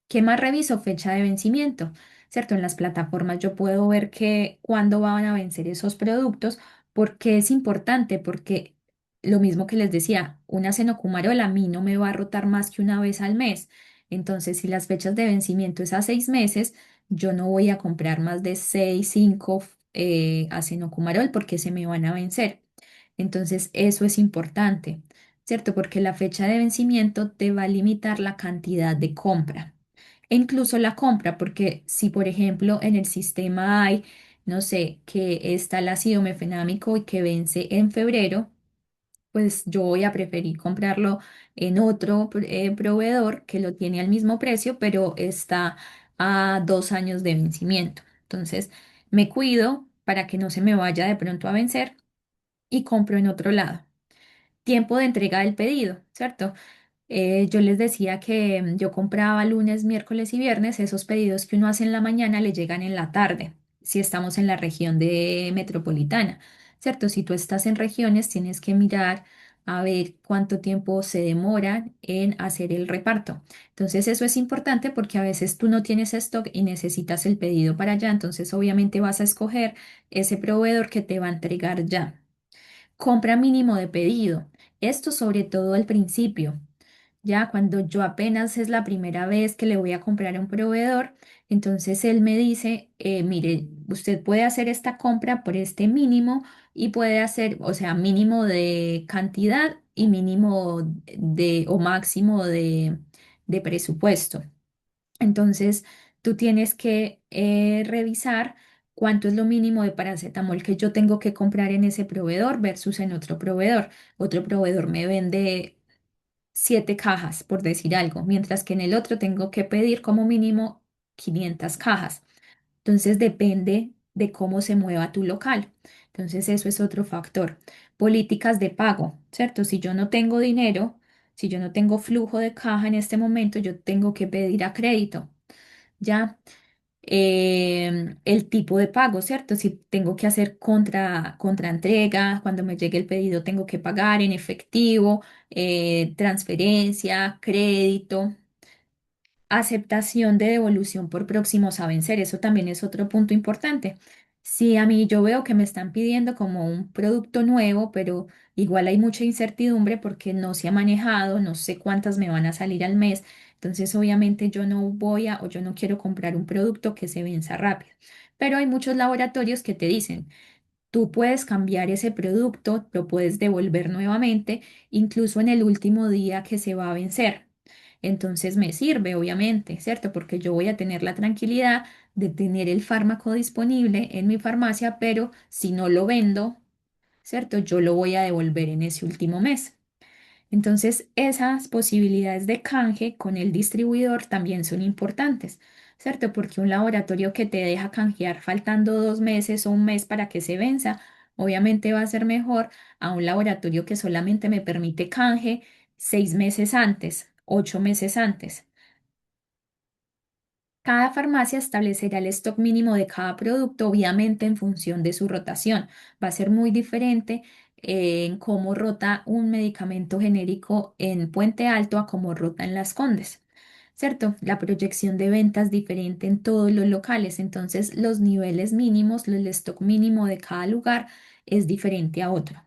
¿Qué más reviso? Fecha de vencimiento, ¿cierto? En las plataformas yo puedo ver que cuándo van a vencer esos productos, porque es importante, porque lo mismo que les decía, una senocumarol a mí no me va a rotar más que una vez al mes. Entonces, si las fechas de vencimiento es a 6 meses, yo no voy a comprar más de 6, 5 acenocumarol porque se me van a vencer. Entonces, eso es importante, ¿cierto? Porque la fecha de vencimiento te va a limitar la cantidad de compra e incluso la compra, porque si por ejemplo en el sistema hay, no sé, que está el ácido mefenámico y que vence en febrero, pues yo voy a preferir comprarlo en otro proveedor que lo tiene al mismo precio, pero está a 2 años de vencimiento. Entonces, me cuido para que no se me vaya de pronto a vencer y compro en otro lado. Tiempo de entrega del pedido, ¿cierto? Yo les decía que yo compraba lunes, miércoles y viernes. Esos pedidos que uno hace en la mañana le llegan en la tarde, si estamos en la región de metropolitana, ¿cierto? Si tú estás en regiones, tienes que mirar a ver cuánto tiempo se demora en hacer el reparto. Entonces, eso es importante porque a veces tú no tienes stock y necesitas el pedido para allá. Entonces, obviamente vas a escoger ese proveedor que te va a entregar ya. Compra mínimo de pedido. Esto sobre todo al principio. Ya cuando yo apenas es la primera vez que le voy a comprar a un proveedor, entonces él me dice, mire, usted puede hacer esta compra por este mínimo y puede hacer, o sea, mínimo de cantidad y mínimo de o máximo de presupuesto. Entonces, tú tienes que revisar cuánto es lo mínimo de paracetamol que yo tengo que comprar en ese proveedor versus en otro proveedor. Otro proveedor me vende 7 cajas, por decir algo, mientras que en el otro tengo que pedir como mínimo 500 cajas. Entonces depende de cómo se mueva tu local. Entonces eso es otro factor. Políticas de pago, ¿cierto? Si yo no tengo dinero, si yo no tengo flujo de caja en este momento, yo tengo que pedir a crédito, ¿ya? El tipo de pago, ¿cierto? Si tengo que hacer contra entrega, cuando me llegue el pedido tengo que pagar en efectivo, transferencia, crédito. Aceptación de devolución por próximos a vencer, eso también es otro punto importante. Si a mí yo veo que me están pidiendo como un producto nuevo, pero igual hay mucha incertidumbre porque no se ha manejado, no sé cuántas me van a salir al mes, entonces obviamente yo no voy a o yo no quiero comprar un producto que se venza rápido. Pero hay muchos laboratorios que te dicen, tú puedes cambiar ese producto, lo puedes devolver nuevamente, incluso en el último día que se va a vencer. Entonces me sirve, obviamente, ¿cierto? Porque yo voy a tener la tranquilidad de tener el fármaco disponible en mi farmacia, pero si no lo vendo, ¿cierto? Yo lo voy a devolver en ese último mes. Entonces, esas posibilidades de canje con el distribuidor también son importantes, ¿cierto? Porque un laboratorio que te deja canjear faltando 2 meses o un mes para que se venza, obviamente va a ser mejor a un laboratorio que solamente me permite canje 6 meses antes, 8 meses antes. Cada farmacia establecerá el stock mínimo de cada producto, obviamente en función de su rotación. Va a ser muy diferente en cómo rota un medicamento genérico en Puente Alto a cómo rota en Las Condes, ¿cierto? La proyección de ventas diferente en todos los locales, entonces los niveles mínimos, el stock mínimo de cada lugar es diferente a otro.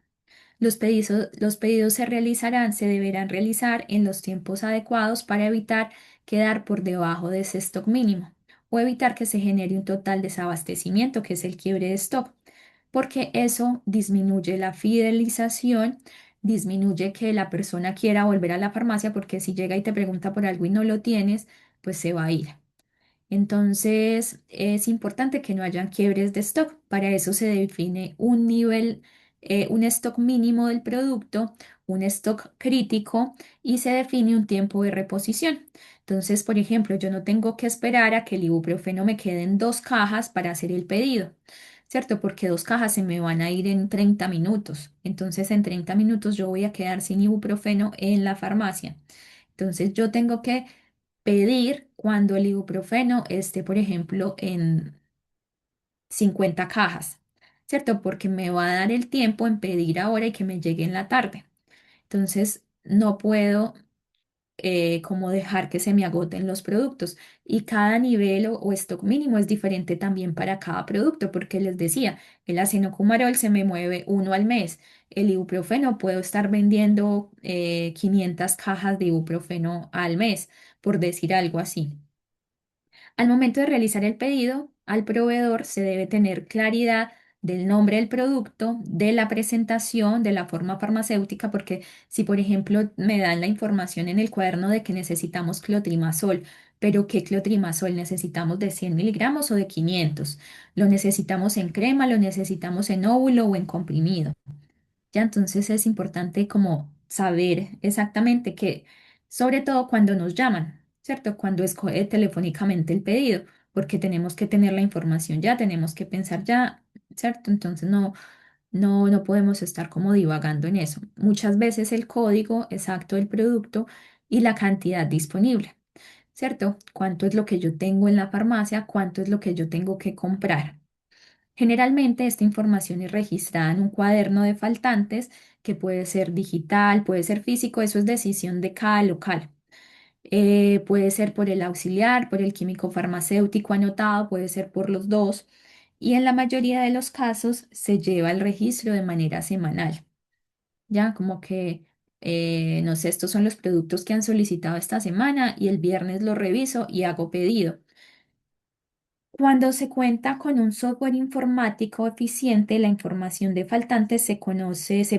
Los pedidos se deberán realizar en los tiempos adecuados para evitar quedar por debajo de ese stock mínimo o evitar que se genere un total desabastecimiento, que es el quiebre de stock, porque eso disminuye la fidelización, disminuye que la persona quiera volver a la farmacia, porque si llega y te pregunta por algo y no lo tienes, pues se va a ir. Entonces, es importante que no hayan quiebres de stock. Para eso se define un nivel, un stock mínimo del producto, un stock crítico y se define un tiempo de reposición. Entonces, por ejemplo, yo no tengo que esperar a que el ibuprofeno me queden dos cajas para hacer el pedido, ¿cierto? Porque dos cajas se me van a ir en 30 minutos. Entonces, en 30 minutos yo voy a quedar sin ibuprofeno en la farmacia. Entonces, yo tengo que pedir cuando el ibuprofeno esté, por ejemplo, en 50 cajas, ¿cierto? Porque me va a dar el tiempo en pedir ahora y que me llegue en la tarde. Entonces, no puedo como dejar que se me agoten los productos. Y cada nivel o stock mínimo es diferente también para cada producto, porque les decía, el acenocumarol se me mueve uno al mes. El ibuprofeno puedo estar vendiendo 500 cajas de ibuprofeno al mes, por decir algo así. Al momento de realizar el pedido, al proveedor se debe tener claridad del nombre del producto, de la presentación, de la forma farmacéutica, porque si, por ejemplo, me dan la información en el cuaderno de que necesitamos clotrimazol, pero ¿qué clotrimazol necesitamos de 100 miligramos o de 500? ¿Lo necesitamos en crema, lo necesitamos en óvulo o en comprimido? Ya, entonces es importante como saber exactamente que, sobre todo cuando nos llaman, ¿cierto? Cuando escoge telefónicamente el pedido, porque tenemos que tener la información ya, tenemos que pensar ya, ¿cierto? Entonces no podemos estar como divagando en eso. Muchas veces el código exacto del producto y la cantidad disponible, ¿cierto? ¿Cuánto es lo que yo tengo en la farmacia? ¿Cuánto es lo que yo tengo que comprar? Generalmente esta información es registrada en un cuaderno de faltantes que puede ser digital, puede ser físico, eso es decisión de cada local. Puede ser por el auxiliar, por el químico farmacéutico anotado, puede ser por los dos. Y en la mayoría de los casos se lleva el registro de manera semanal. Ya, como que, no sé, estos son los productos que han solicitado esta semana y el viernes lo reviso y hago pedido. Cuando se cuenta con un software informático eficiente, la información de faltantes se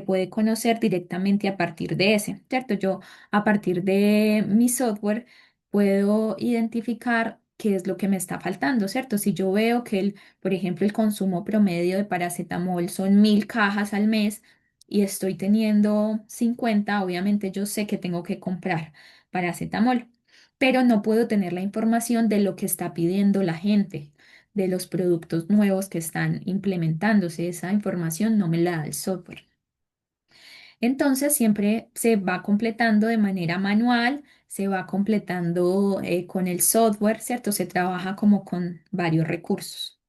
puede conocer directamente a partir de ese, ¿cierto? Yo a partir de mi software puedo identificar qué es lo que me está faltando, ¿cierto? Si yo veo que por ejemplo, el consumo promedio de paracetamol son 1000 cajas al mes y estoy teniendo 50, obviamente yo sé que tengo que comprar paracetamol, pero no puedo tener la información de lo que está pidiendo la gente, de los productos nuevos que están implementándose. Esa información no me la da el software. Entonces, siempre se va completando de manera manual, se va completando con el software, ¿cierto? Se trabaja como con varios recursos.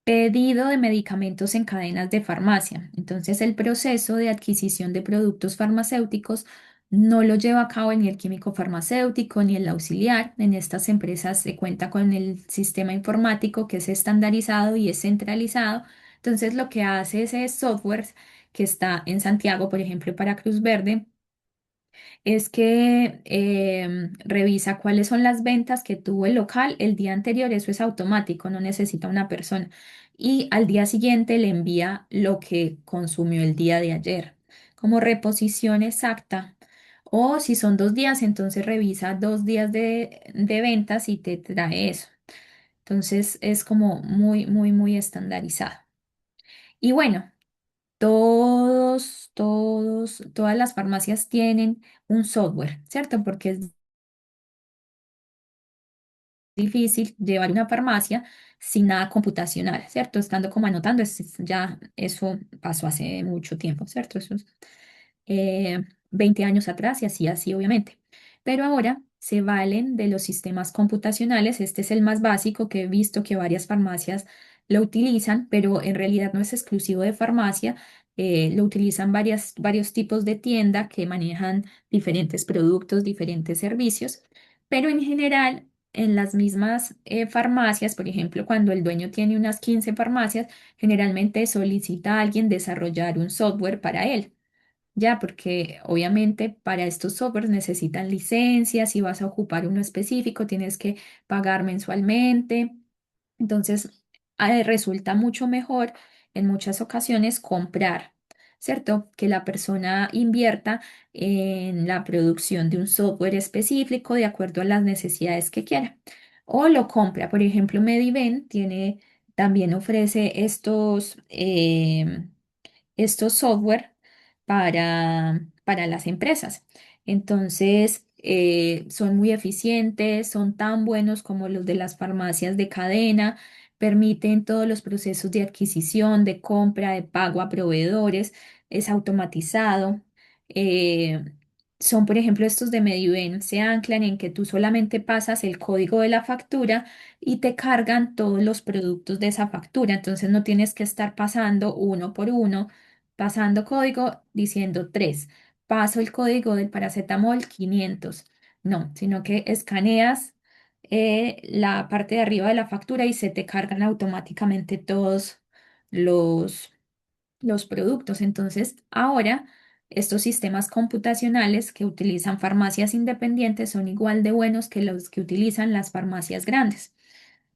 Pedido de medicamentos en cadenas de farmacia. Entonces, el proceso de adquisición de productos farmacéuticos no lo lleva a cabo ni el químico farmacéutico ni el auxiliar. En estas empresas se cuenta con el sistema informático que es estandarizado y es centralizado. Entonces, lo que hace ese software que está en Santiago, por ejemplo, para Cruz Verde, es que revisa cuáles son las ventas que tuvo el local el día anterior. Eso es automático, no necesita una persona. Y al día siguiente le envía lo que consumió el día de ayer, como reposición exacta. O si son 2 días, entonces revisa 2 días de ventas y te trae eso. Entonces es como muy estandarizado. Y bueno. Todas las farmacias tienen un software, ¿cierto? Porque es difícil llevar una farmacia sin nada computacional, ¿cierto? Estando como anotando, ya eso pasó hace mucho tiempo, ¿cierto? Eso es 20 años atrás y así, obviamente. Pero ahora se valen de los sistemas computacionales. Este es el más básico que he visto que varias farmacias lo utilizan, pero en realidad no es exclusivo de farmacia. Lo utilizan varios tipos de tienda que manejan diferentes productos, diferentes servicios, pero en general en las mismas farmacias, por ejemplo, cuando el dueño tiene unas 15 farmacias, generalmente solicita a alguien desarrollar un software para él. Ya, porque obviamente para estos softwares necesitan licencias, si vas a ocupar uno específico, tienes que pagar mensualmente. Entonces, resulta mucho mejor en muchas ocasiones comprar, ¿cierto? Que la persona invierta en la producción de un software específico de acuerdo a las necesidades que quiera. O lo compra, por ejemplo, Mediven también ofrece estos software para las empresas. Entonces, son muy eficientes, son tan buenos como los de las farmacias de cadena, permiten todos los procesos de adquisición, de compra, de pago a proveedores, es automatizado. eh, Son, por ejemplo, estos de Mediven, se anclan en que tú solamente pasas el código de la factura y te cargan todos los productos de esa factura. Entonces no tienes que estar pasando uno por uno, pasando código diciendo 3, paso el código del paracetamol 500. No, sino que escaneas la parte de arriba de la factura y se te cargan automáticamente todos los, los productos. Entonces, ahora estos sistemas computacionales que utilizan farmacias independientes son igual de buenos que los que utilizan las farmacias grandes.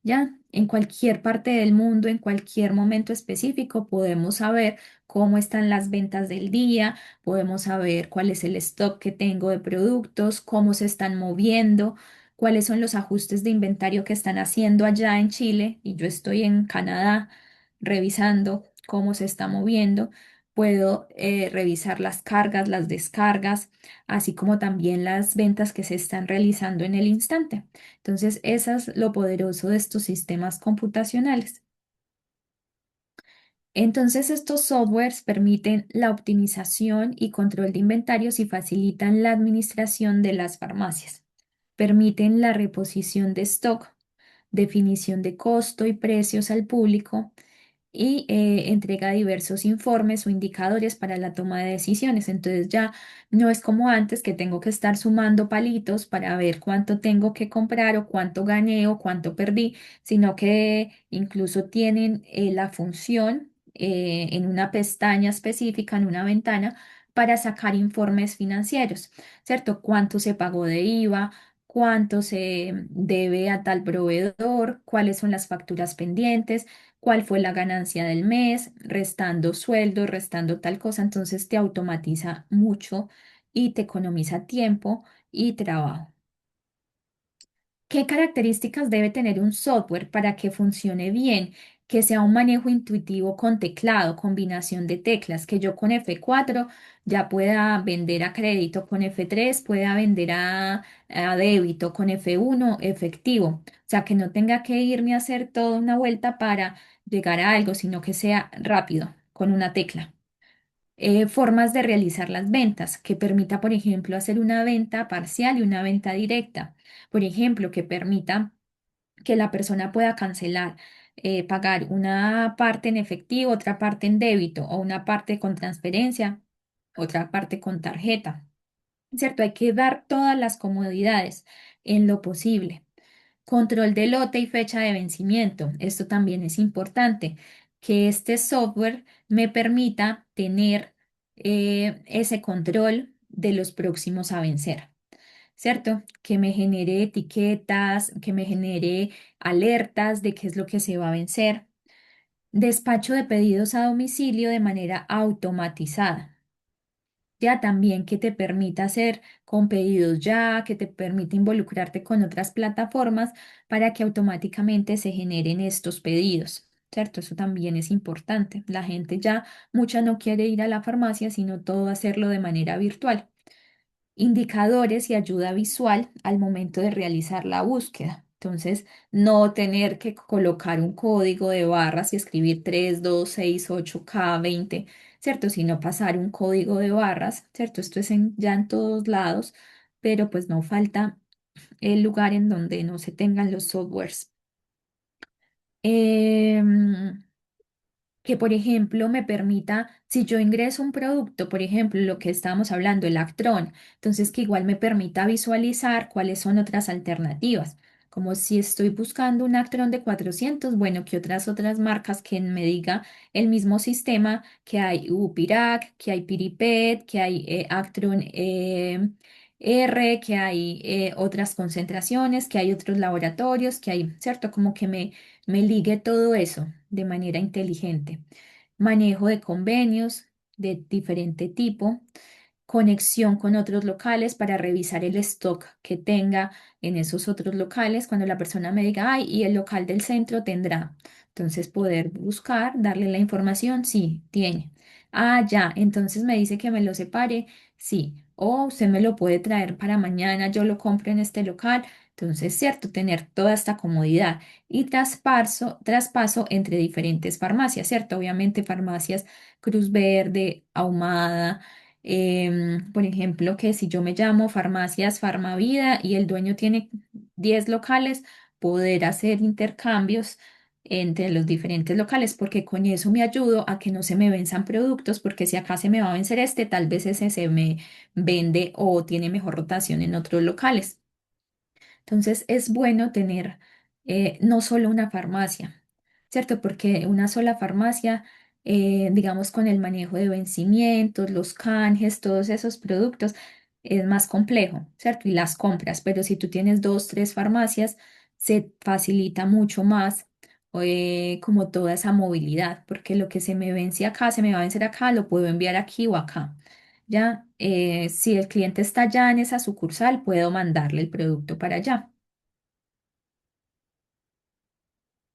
Ya, en cualquier parte del mundo, en cualquier momento específico, podemos saber cómo están las ventas del día, podemos saber cuál es el stock que tengo de productos, cómo se están moviendo, cuáles son los ajustes de inventario que están haciendo allá en Chile y yo estoy en Canadá revisando cómo se está moviendo. Puedo revisar las cargas, las descargas, así como también las ventas que se están realizando en el instante. Entonces, eso es lo poderoso de estos sistemas computacionales. Entonces, estos softwares permiten la optimización y control de inventarios y facilitan la administración de las farmacias. Permiten la reposición de stock, definición de costo y precios al público y entrega diversos informes o indicadores para la toma de decisiones. Entonces ya no es como antes que tengo que estar sumando palitos para ver cuánto tengo que comprar o cuánto gané o cuánto perdí, sino que incluso tienen la función en una pestaña específica, en una ventana, para sacar informes financieros, ¿cierto? Cuánto se pagó de IVA, cuánto se debe a tal proveedor, cuáles son las facturas pendientes, cuál fue la ganancia del mes, restando sueldo, restando tal cosa. Entonces te automatiza mucho y te economiza tiempo y trabajo. ¿Qué características debe tener un software para que funcione bien? Que sea un manejo intuitivo con teclado, combinación de teclas, que yo con F4 ya pueda vender a crédito, con F3 pueda vender a débito, con F1 efectivo. O sea, que no tenga que irme a hacer toda una vuelta para llegar a algo, sino que sea rápido, con una tecla. Formas de realizar las ventas, que permita, por ejemplo, hacer una venta parcial y una venta directa. Por ejemplo, que permita que la persona pueda cancelar, pagar una parte en efectivo, otra parte en débito o una parte con transferencia, otra parte con tarjeta. ¿Cierto? Hay que dar todas las comodidades en lo posible. Control de lote y fecha de vencimiento. Esto también es importante, que este software me permita tener ese control de los próximos a vencer, ¿cierto? Que me genere etiquetas, que me genere alertas de qué es lo que se va a vencer. Despacho de pedidos a domicilio de manera automatizada. Ya también que te permita hacer con pedidos ya, que te permite involucrarte con otras plataformas para que automáticamente se generen estos pedidos, ¿cierto? Eso también es importante. La gente ya, mucha no quiere ir a la farmacia, sino todo hacerlo de manera virtual. Indicadores y ayuda visual al momento de realizar la búsqueda. Entonces, no tener que colocar un código de barras y escribir 3 2 6 8 k 20, ¿cierto? Sino pasar un código de barras, ¿cierto? Esto es ya en todos lados, pero pues no falta el lugar en donde no se tengan los softwares. Em, que, por ejemplo, me permita, si yo ingreso un producto, por ejemplo, lo que estábamos hablando, el Actron, entonces que igual me permita visualizar cuáles son otras alternativas, Como si estoy buscando un Actron de 400, bueno, que otras marcas que me diga el mismo sistema, que hay Upirac, que hay Piripet, que hay Actron R, que hay otras concentraciones, que hay otros laboratorios, que hay, ¿cierto? Como que me ligue todo eso de manera inteligente. Manejo de convenios de diferente tipo, conexión con otros locales para revisar el stock que tenga en esos otros locales. Cuando la persona me diga, ay, y el local del centro tendrá. Entonces poder buscar, darle la información, sí, tiene. Ah, ya, entonces me dice que me lo separe, sí. O usted me lo puede traer para mañana, yo lo compro en este local. Entonces, cierto, tener toda esta comodidad y traspaso entre diferentes farmacias, ¿cierto? Obviamente farmacias Cruz Verde, Ahumada, por ejemplo, que si yo me llamo Farmacias Farmavida y el dueño tiene 10 locales, poder hacer intercambios entre los diferentes locales, porque con eso me ayudo a que no se me venzan productos, porque si acá se me va a vencer este, tal vez ese se me vende o tiene mejor rotación en otros locales. Entonces es bueno tener no solo una farmacia, ¿cierto? Porque una sola farmacia, digamos, con el manejo de vencimientos, los canjes, todos esos productos, es más complejo, ¿cierto? Y las compras, pero si tú tienes dos, tres farmacias, se facilita mucho más como toda esa movilidad, porque lo que se me vence acá, se me va a vencer acá, lo puedo enviar aquí o acá. Ya, si el cliente está ya en esa sucursal, puedo mandarle el producto para allá.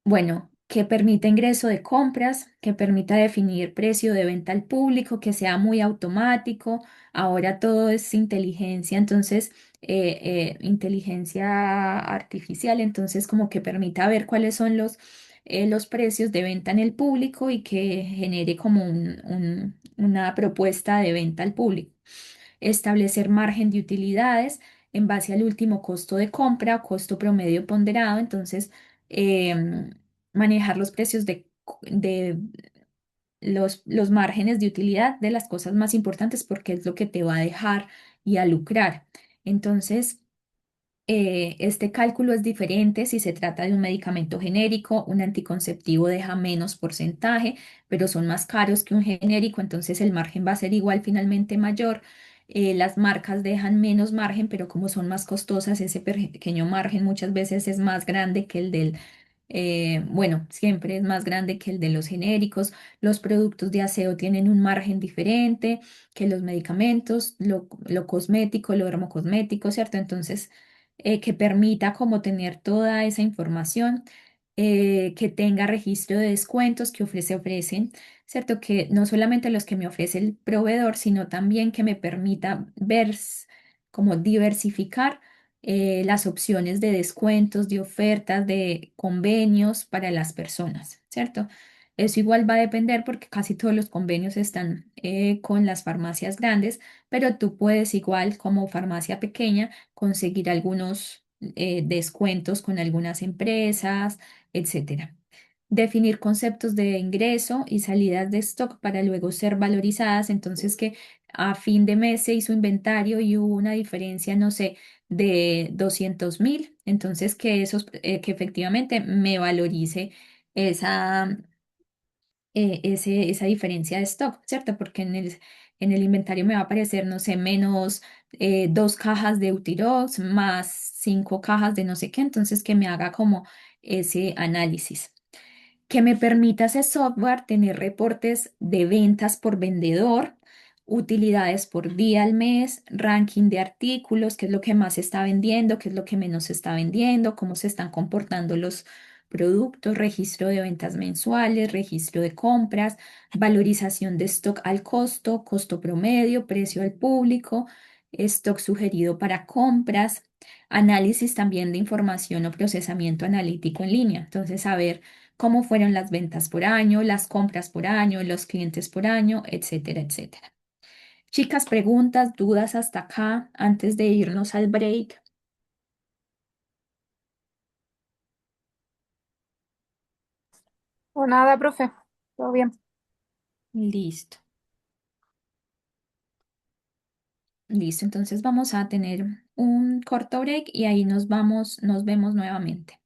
Bueno, que permita ingreso de compras, que permita definir precio de venta al público, que sea muy automático. Ahora todo es inteligencia, entonces, inteligencia artificial, entonces como que permita ver cuáles son los precios de venta en el público y que genere como una propuesta de venta al público. Establecer margen de utilidades en base al último costo de compra o costo promedio ponderado. Entonces, em, manejar los precios de los márgenes de utilidad de las cosas más importantes porque es lo que te va a dejar y a lucrar. Entonces, este cálculo es diferente si se trata de un medicamento genérico, un anticonceptivo deja menos porcentaje, pero son más caros que un genérico, entonces el margen va a ser igual finalmente mayor. Las marcas dejan menos margen, pero como son más costosas, ese pequeño margen muchas veces es más grande que el bueno, siempre es más grande que el de los genéricos. Los productos de aseo tienen un margen diferente que los medicamentos, lo cosmético, lo dermocosmético, ¿cierto? Entonces, que permita como tener toda esa información, que tenga registro de descuentos que ofrecen, ¿cierto? Que no solamente los que me ofrece el proveedor, sino también que me permita ver como diversificar las opciones de descuentos, de ofertas, de convenios para las personas, ¿cierto? Eso igual va a depender porque casi todos los convenios están con las farmacias grandes, pero tú puedes igual como farmacia pequeña conseguir algunos descuentos con algunas empresas, etcétera. Definir conceptos de ingreso y salidas de stock para luego ser valorizadas. Entonces, que a fin de mes se hizo inventario y hubo una diferencia, no sé, de 200.000. Entonces, que efectivamente me valorice esa, esa diferencia de stock, ¿cierto? Porque en el inventario me va a aparecer, no sé, menos 2 cajas de Eutirox, más 5 cajas de no sé qué, entonces que me haga como ese análisis. Que me permita ese software tener reportes de ventas por vendedor, utilidades por día al mes, ranking de artículos, qué es lo que más se está vendiendo, qué es lo que menos se está vendiendo, cómo se están comportando los productos, registro de ventas mensuales, registro de compras, valorización de stock al costo, costo promedio, precio al público, stock sugerido para compras, análisis también de información o procesamiento analítico en línea. Entonces, saber cómo fueron las ventas por año, las compras por año, los clientes por año, etcétera, etcétera. Chicas, preguntas, dudas hasta acá antes de irnos al break. O nada, profe. Todo bien. Listo, listo. Entonces vamos a tener un corto break y ahí nos vemos nuevamente.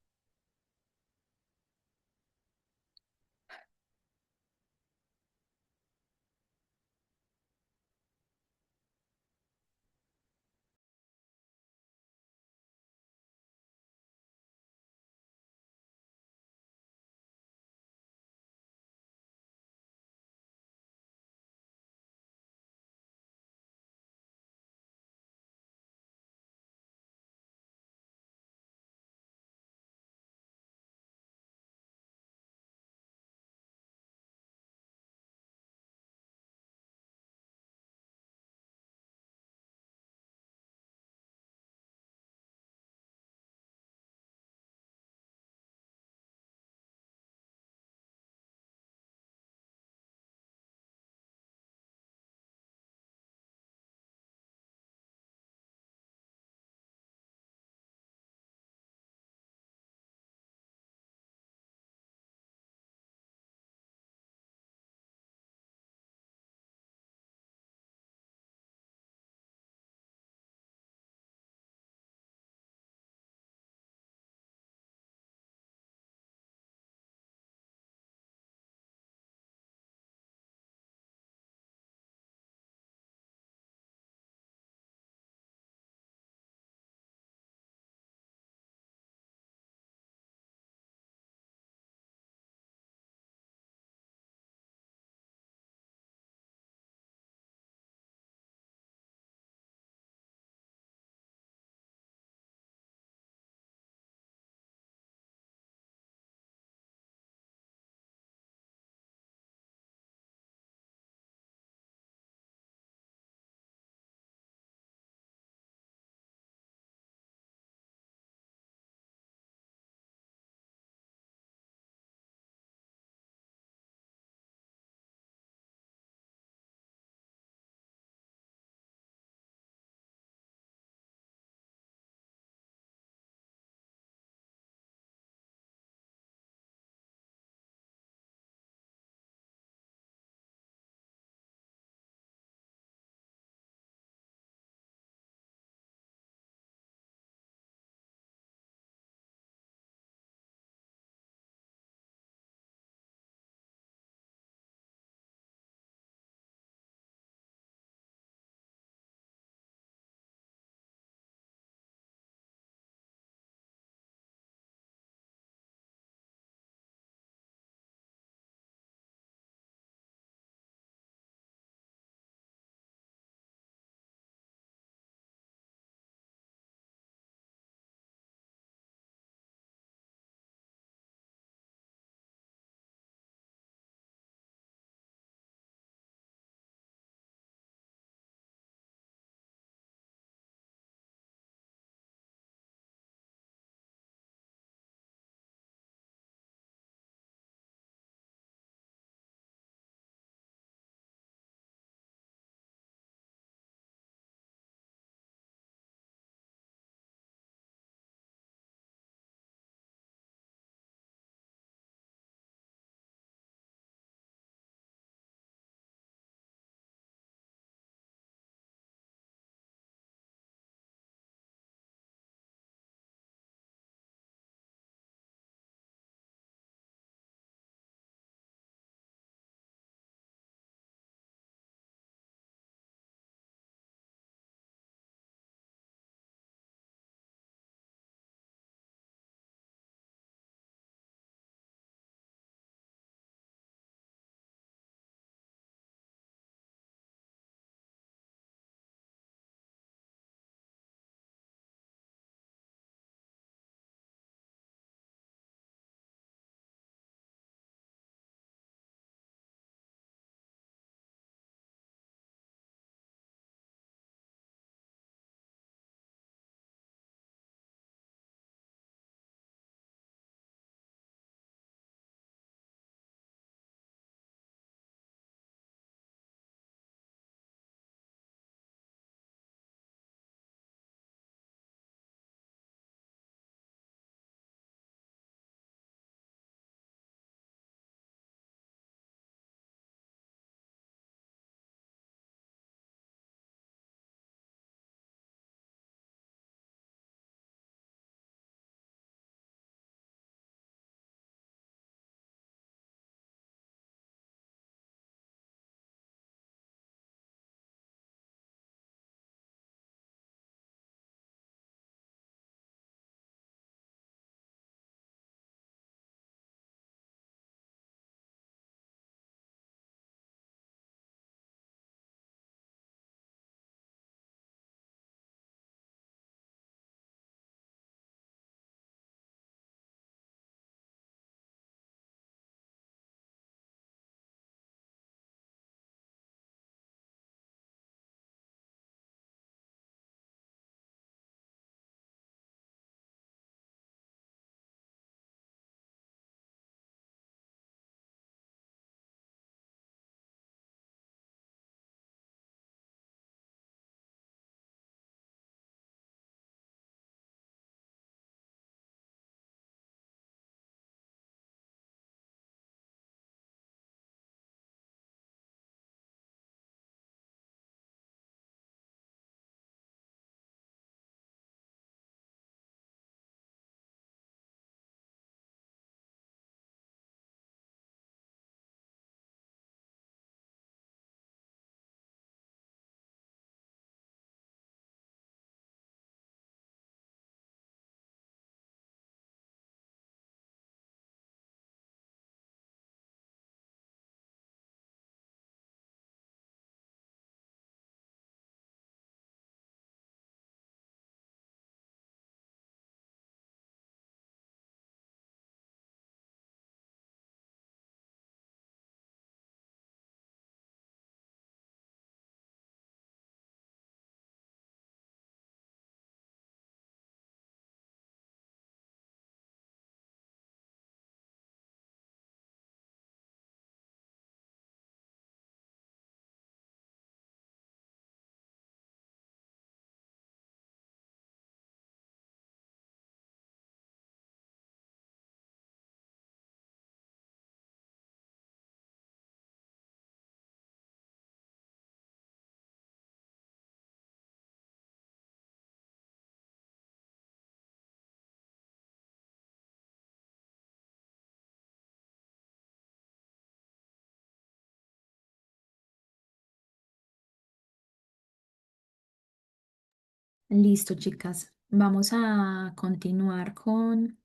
Listo, chicas. Vamos a continuar con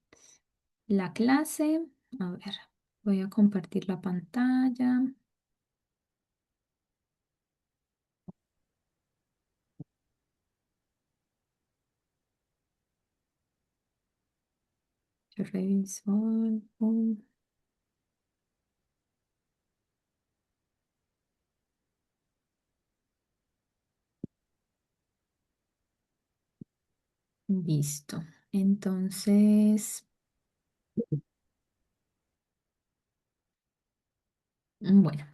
la clase. A ver, voy a compartir la pantalla. Yo reviso algo. Listo. Entonces, bueno,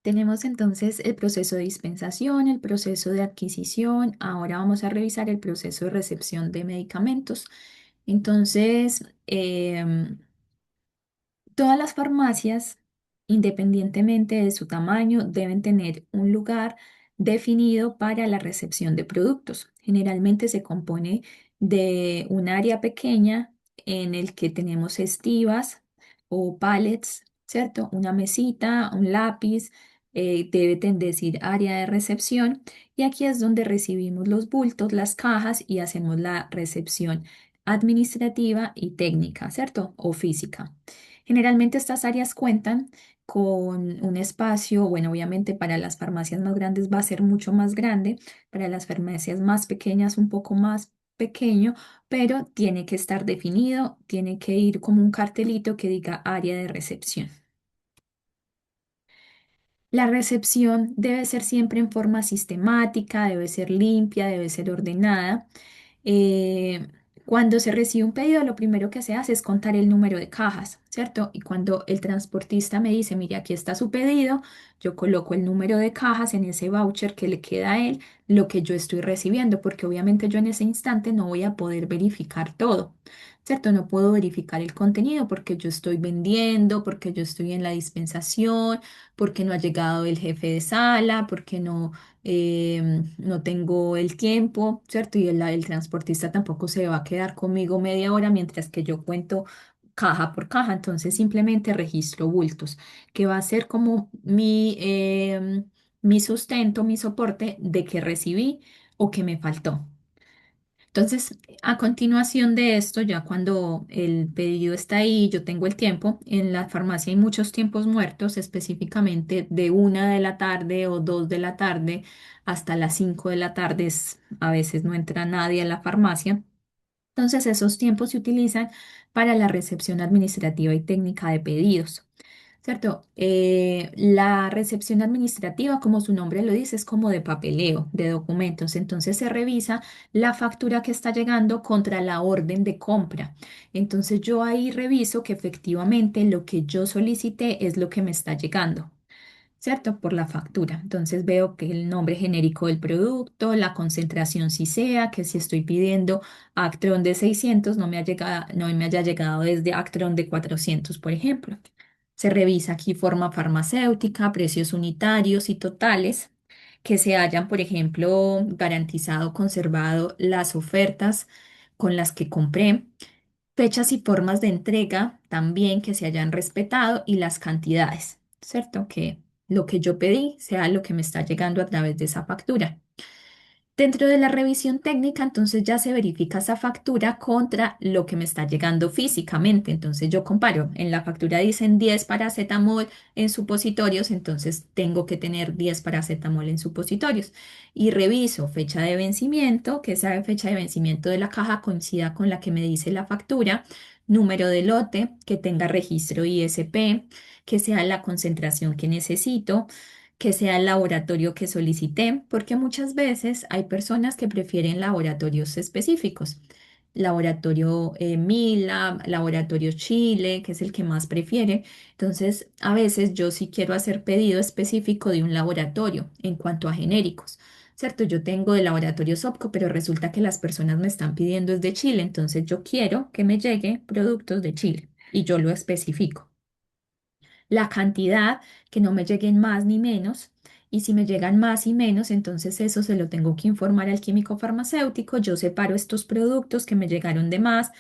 tenemos entonces el proceso de dispensación, el proceso de adquisición. Ahora vamos a revisar el proceso de recepción de medicamentos. Entonces, todas las farmacias, independientemente de su tamaño, deben tener un lugar definido para la recepción de productos. Generalmente se compone de un área pequeña en el que tenemos estivas o pallets, ¿cierto? Una mesita, un lápiz, decir área de recepción. Y aquí es donde recibimos los bultos, las cajas y hacemos la recepción administrativa y técnica, ¿cierto? O física. Generalmente estas áreas cuentan con un espacio, bueno, obviamente para las farmacias más grandes va a ser mucho más grande, para las farmacias más pequeñas un poco más pequeño, pero tiene que estar definido, tiene que ir como un cartelito que diga área de recepción. La recepción debe ser siempre en forma sistemática, debe ser limpia, debe ser ordenada. Eh, Cuando se recibe un pedido, lo primero que se hace es contar el número de cajas, ¿cierto? Y cuando el transportista me dice, mire, aquí está su pedido, yo coloco el número de cajas en ese voucher que le queda a él, lo que yo estoy recibiendo, porque obviamente yo en ese instante no voy a poder verificar todo, ¿cierto? No puedo verificar el contenido porque yo estoy vendiendo, porque yo estoy en la dispensación, porque no ha llegado el jefe de sala, porque no tengo el tiempo, ¿cierto? Y el transportista tampoco se va a quedar conmigo media hora mientras que yo cuento caja por caja. Entonces simplemente registro bultos, que va a ser como mi sustento, mi soporte de que recibí o que me faltó. Entonces, a continuación de esto, ya cuando el pedido está ahí, yo tengo el tiempo, en la farmacia hay muchos tiempos muertos, específicamente de 1 de la tarde o 2 de la tarde hasta las 5 de la tarde, a veces no entra nadie a la farmacia. Entonces, esos tiempos se utilizan para la recepción administrativa y técnica de pedidos. ¿Cierto? La recepción administrativa, como su nombre lo dice, es como de papeleo, de documentos. Entonces se revisa la factura que está llegando contra la orden de compra. Entonces yo ahí reviso que efectivamente lo que yo solicité es lo que me está llegando. ¿Cierto? Por la factura. Entonces veo que el nombre genérico del producto, la concentración si sea, que si estoy pidiendo Actron de 600 no me haya llegado desde Actron de 400, por ejemplo. Se revisa aquí forma farmacéutica, precios unitarios y totales, que se hayan, por ejemplo, garantizado, conservado las ofertas con las que compré. Fechas y formas de entrega también que se hayan respetado y las cantidades, ¿cierto? Que lo que yo pedí sea lo que me está llegando a través de esa factura. Dentro de la revisión técnica, entonces ya se verifica esa factura contra lo que me está llegando físicamente. Entonces yo comparo, en la factura dicen 10 paracetamol en supositorios, entonces tengo que tener 10 paracetamol en supositorios. Y reviso fecha de vencimiento, que esa fecha de vencimiento de la caja coincida con la que me dice la factura, número de lote, que tenga registro ISP, que sea la concentración que necesito, que sea el laboratorio que solicité, porque muchas veces hay personas que prefieren laboratorios específicos. Laboratorio Mila, laboratorio Chile, que es el que más prefiere. Entonces, a veces yo sí quiero hacer pedido específico de un laboratorio en cuanto a genéricos. ¿Cierto? Yo tengo de laboratorio Sopco, pero resulta que las personas me están pidiendo es de Chile, entonces yo quiero que me llegue productos de Chile y yo lo especifico la cantidad, que no me lleguen más ni menos. Y si me llegan más y menos, entonces eso se lo tengo que informar al químico farmacéutico. Yo separo estos productos que me llegaron de más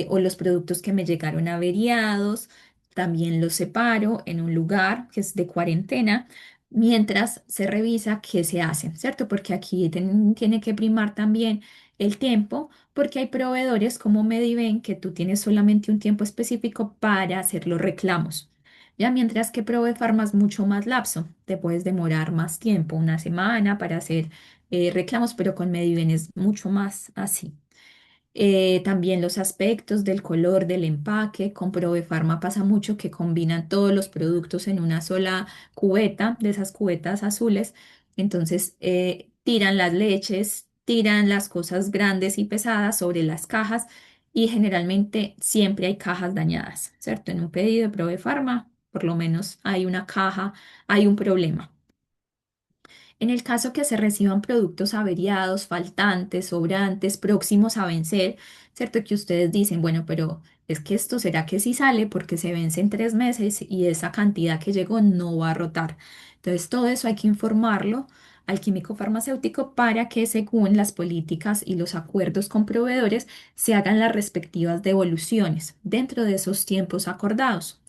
o los productos que me llegaron averiados. También los separo en un lugar que es de cuarentena mientras se revisa qué se hace, ¿cierto? Porque aquí tiene que primar también el tiempo, porque hay proveedores como Mediven que tú tienes solamente un tiempo específico para hacer los reclamos. Ya mientras que Provefarma es mucho más lapso, te puedes demorar más tiempo, una semana para hacer reclamos, pero con Mediven es mucho más así. También los aspectos del color, del empaque. Con Provefarma pasa mucho que combinan todos los productos en una sola cubeta, de esas cubetas azules. Entonces, tiran las leches, tiran las cosas grandes y pesadas sobre las cajas y generalmente siempre hay cajas dañadas, ¿cierto? En un pedido de Provefarma, por lo menos hay una caja, hay un problema. En el caso que se reciban productos averiados, faltantes, sobrantes, próximos a vencer, ¿cierto? Que ustedes dicen, bueno, pero es que esto será que sí sale porque se vence en 3 meses y esa cantidad que llegó no va a rotar. Entonces, todo eso hay que informarlo al químico farmacéutico para que según las políticas y los acuerdos con proveedores se hagan las respectivas devoluciones dentro de esos tiempos acordados.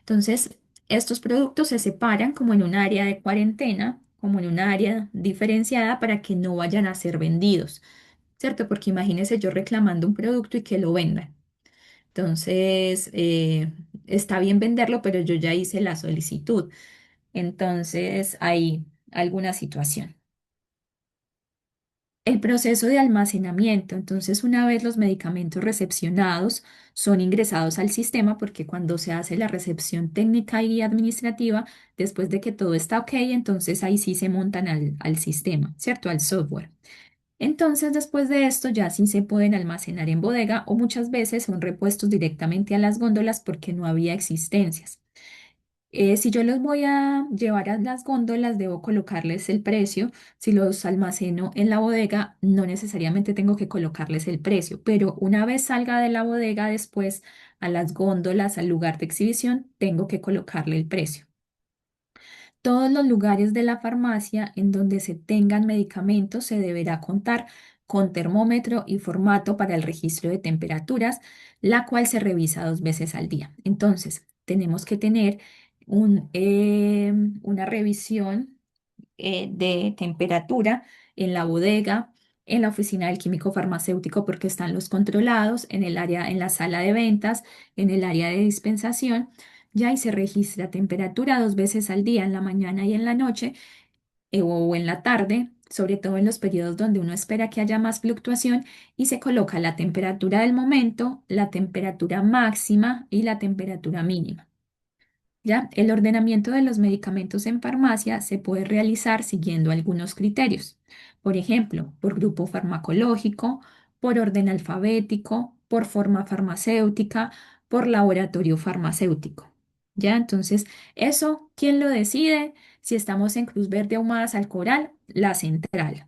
Entonces, estos productos se separan como en un área de cuarentena, como en un área diferenciada para que no vayan a ser vendidos, ¿cierto? Porque imagínense yo reclamando un producto y que lo vendan. Entonces, está bien venderlo, pero yo ya hice la solicitud. Entonces, hay alguna situación. El proceso de almacenamiento. Entonces, una vez los medicamentos recepcionados son ingresados al sistema, porque cuando se hace la recepción técnica y administrativa, después de que todo está ok, entonces ahí sí se montan al sistema, ¿cierto? Al software. Entonces, después de esto, ya sí se pueden almacenar en bodega o muchas veces son repuestos directamente a las góndolas porque no había existencias. Si yo los voy a llevar a las góndolas, debo colocarles el precio. Si los almaceno en la bodega, no necesariamente tengo que colocarles el precio, pero una vez salga de la bodega, después a las góndolas, al lugar de exhibición, tengo que colocarle el precio. Todos los lugares de la farmacia en donde se tengan medicamentos se deberá contar con termómetro y formato para el registro de temperaturas, la cual se revisa 2 veces al día. Entonces, tenemos que tener una revisión de temperatura en la bodega, en la oficina del químico farmacéutico porque están los controlados, en el área, en la sala de ventas, en el área de dispensación. Ya y se registra temperatura 2 veces al día, en la mañana y en la noche, o en la tarde, sobre todo en los periodos donde uno espera que haya más fluctuación, y se coloca la temperatura del momento, la temperatura máxima y la temperatura mínima. ¿Ya? El ordenamiento de los medicamentos en farmacia se puede realizar siguiendo algunos criterios. Por ejemplo, por grupo farmacológico, por orden alfabético, por forma farmacéutica, por laboratorio farmacéutico. ¿Ya? Entonces, eso, ¿quién lo decide? Si estamos en Cruz Verde Ahumadas al Coral, la central.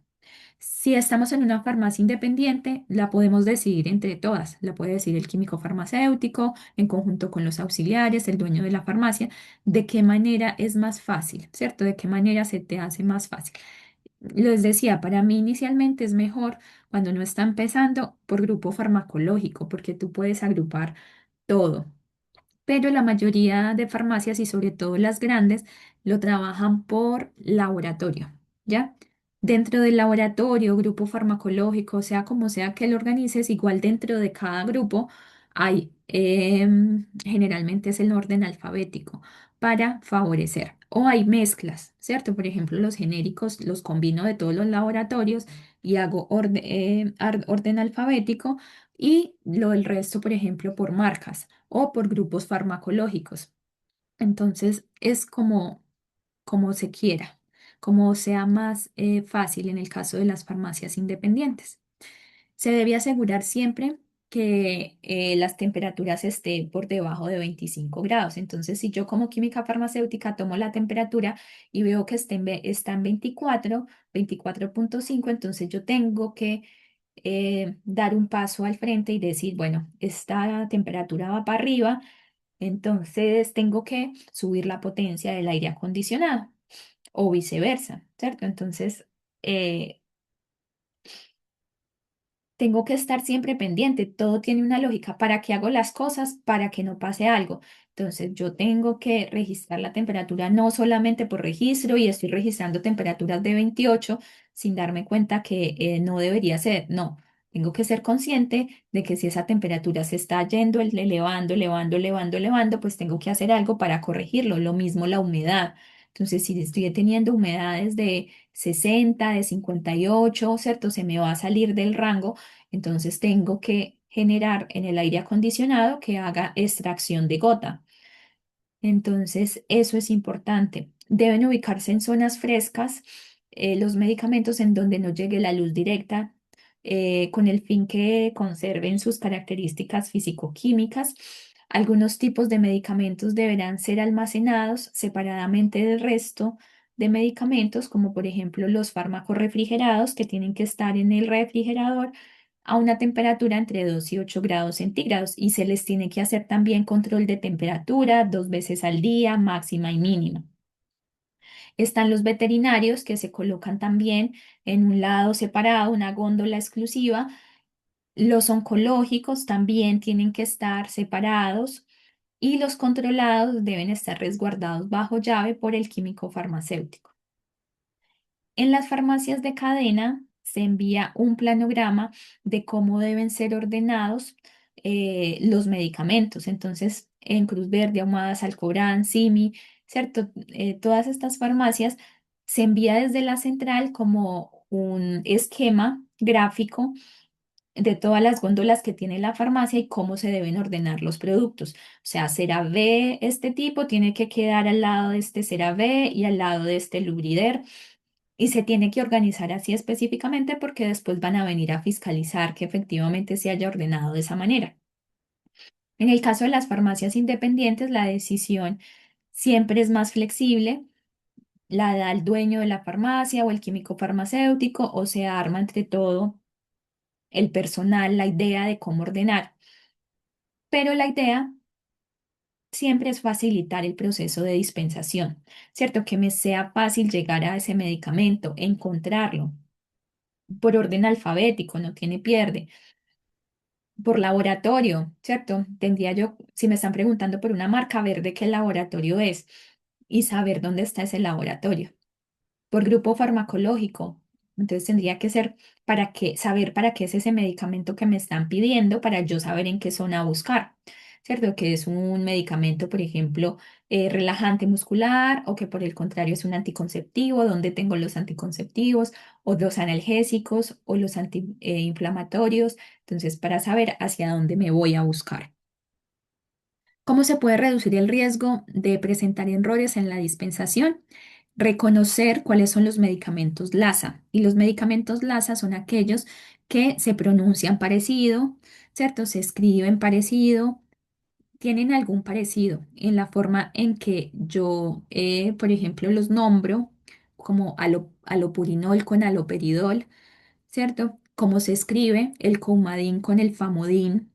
Si estamos en una farmacia independiente, la podemos decidir entre todas. La puede decir el químico farmacéutico en conjunto con los auxiliares, el dueño de la farmacia, de qué manera es más fácil, ¿cierto? De qué manera se te hace más fácil. Les decía, para mí inicialmente es mejor cuando uno está empezando por grupo farmacológico, porque tú puedes agrupar todo, pero la mayoría de farmacias y sobre todo las grandes lo trabajan por laboratorio, ¿ya? Dentro del laboratorio, grupo farmacológico, sea como sea que lo organices, igual dentro de cada grupo hay, generalmente es el orden alfabético para favorecer. O hay mezclas, ¿cierto? Por ejemplo, los genéricos los combino de todos los laboratorios y hago orden alfabético y el resto, por ejemplo, por marcas o por grupos farmacológicos. Entonces, es como se quiera, como sea más fácil en el caso de las farmacias independientes. Se debe asegurar siempre que las temperaturas estén por debajo de 25 grados. Entonces, si yo como química farmacéutica tomo la temperatura y veo que está en 24, 24,5, entonces yo tengo que dar un paso al frente y decir, bueno, esta temperatura va para arriba, entonces tengo que subir la potencia del aire acondicionado o viceversa, ¿cierto? Entonces, eh, tengo que estar siempre pendiente, todo tiene una lógica. ¿Para qué hago las cosas? Para que no pase algo. Entonces yo tengo que registrar la temperatura no solamente por registro y estoy registrando temperaturas de 28 sin darme cuenta que no debería ser. No, tengo que ser consciente de que si esa temperatura se está yendo, elevando, elevando, elevando, elevando, pues tengo que hacer algo para corregirlo. Lo mismo la humedad. Entonces, si estoy teniendo humedades de 60, de 58, ¿cierto? Se me va a salir del rango, entonces tengo que generar en el aire acondicionado que haga extracción de gota. Entonces, eso es importante. Deben ubicarse en zonas frescas los medicamentos en donde no llegue la luz directa, con el fin que conserven sus características físico-químicas. Algunos tipos de medicamentos deberán ser almacenados separadamente del resto de medicamentos, como por ejemplo los fármacos refrigerados que tienen que estar en el refrigerador a una temperatura entre 2 y 8 grados centígrados y se les tiene que hacer también control de temperatura 2 veces al día, máxima y mínima. Están los veterinarios que se colocan también en un lado separado, una góndola exclusiva. Los oncológicos también tienen que estar separados y los controlados deben estar resguardados bajo llave por el químico farmacéutico. En las farmacias de cadena se envía un planograma de cómo deben ser ordenados los medicamentos. Entonces, en Cruz Verde, Ahumadas, Alcobrán, Simi, ¿cierto? Todas estas farmacias se envía desde la central como un esquema gráfico de todas las góndolas que tiene la farmacia y cómo se deben ordenar los productos. O sea, CeraVe, este tipo tiene que quedar al lado de este CeraVe y al lado de este Lubrider. Y se tiene que organizar así específicamente porque después van a venir a fiscalizar que efectivamente se haya ordenado de esa manera. En el caso de las farmacias independientes, la decisión siempre es más flexible. La da el dueño de la farmacia o el químico farmacéutico o se arma entre todo el personal la idea de cómo ordenar. Pero la idea siempre es facilitar el proceso de dispensación, ¿cierto? Que me sea fácil llegar a ese medicamento, encontrarlo por orden alfabético, no tiene pierde. Por laboratorio, ¿cierto? Tendría yo, si me están preguntando por una marca, ver de qué laboratorio es y saber dónde está ese laboratorio. Por grupo farmacológico, entonces tendría que ser saber para qué es ese medicamento que me están pidiendo para yo saber en qué zona buscar, ¿cierto? Que es un medicamento, por ejemplo, relajante muscular o que por el contrario es un anticonceptivo, dónde tengo los anticonceptivos o los analgésicos o los antiinflamatorios, entonces para saber hacia dónde me voy a buscar. ¿Cómo se puede reducir el riesgo de presentar errores en la dispensación? Reconocer cuáles son los medicamentos LASA. Y los medicamentos LASA son aquellos que se pronuncian parecido, ¿cierto? Se escriben parecido, tienen algún parecido en la forma en que yo, por ejemplo, los nombro, como alopurinol con aloperidol, ¿cierto? Cómo se escribe el coumadin con el famodin,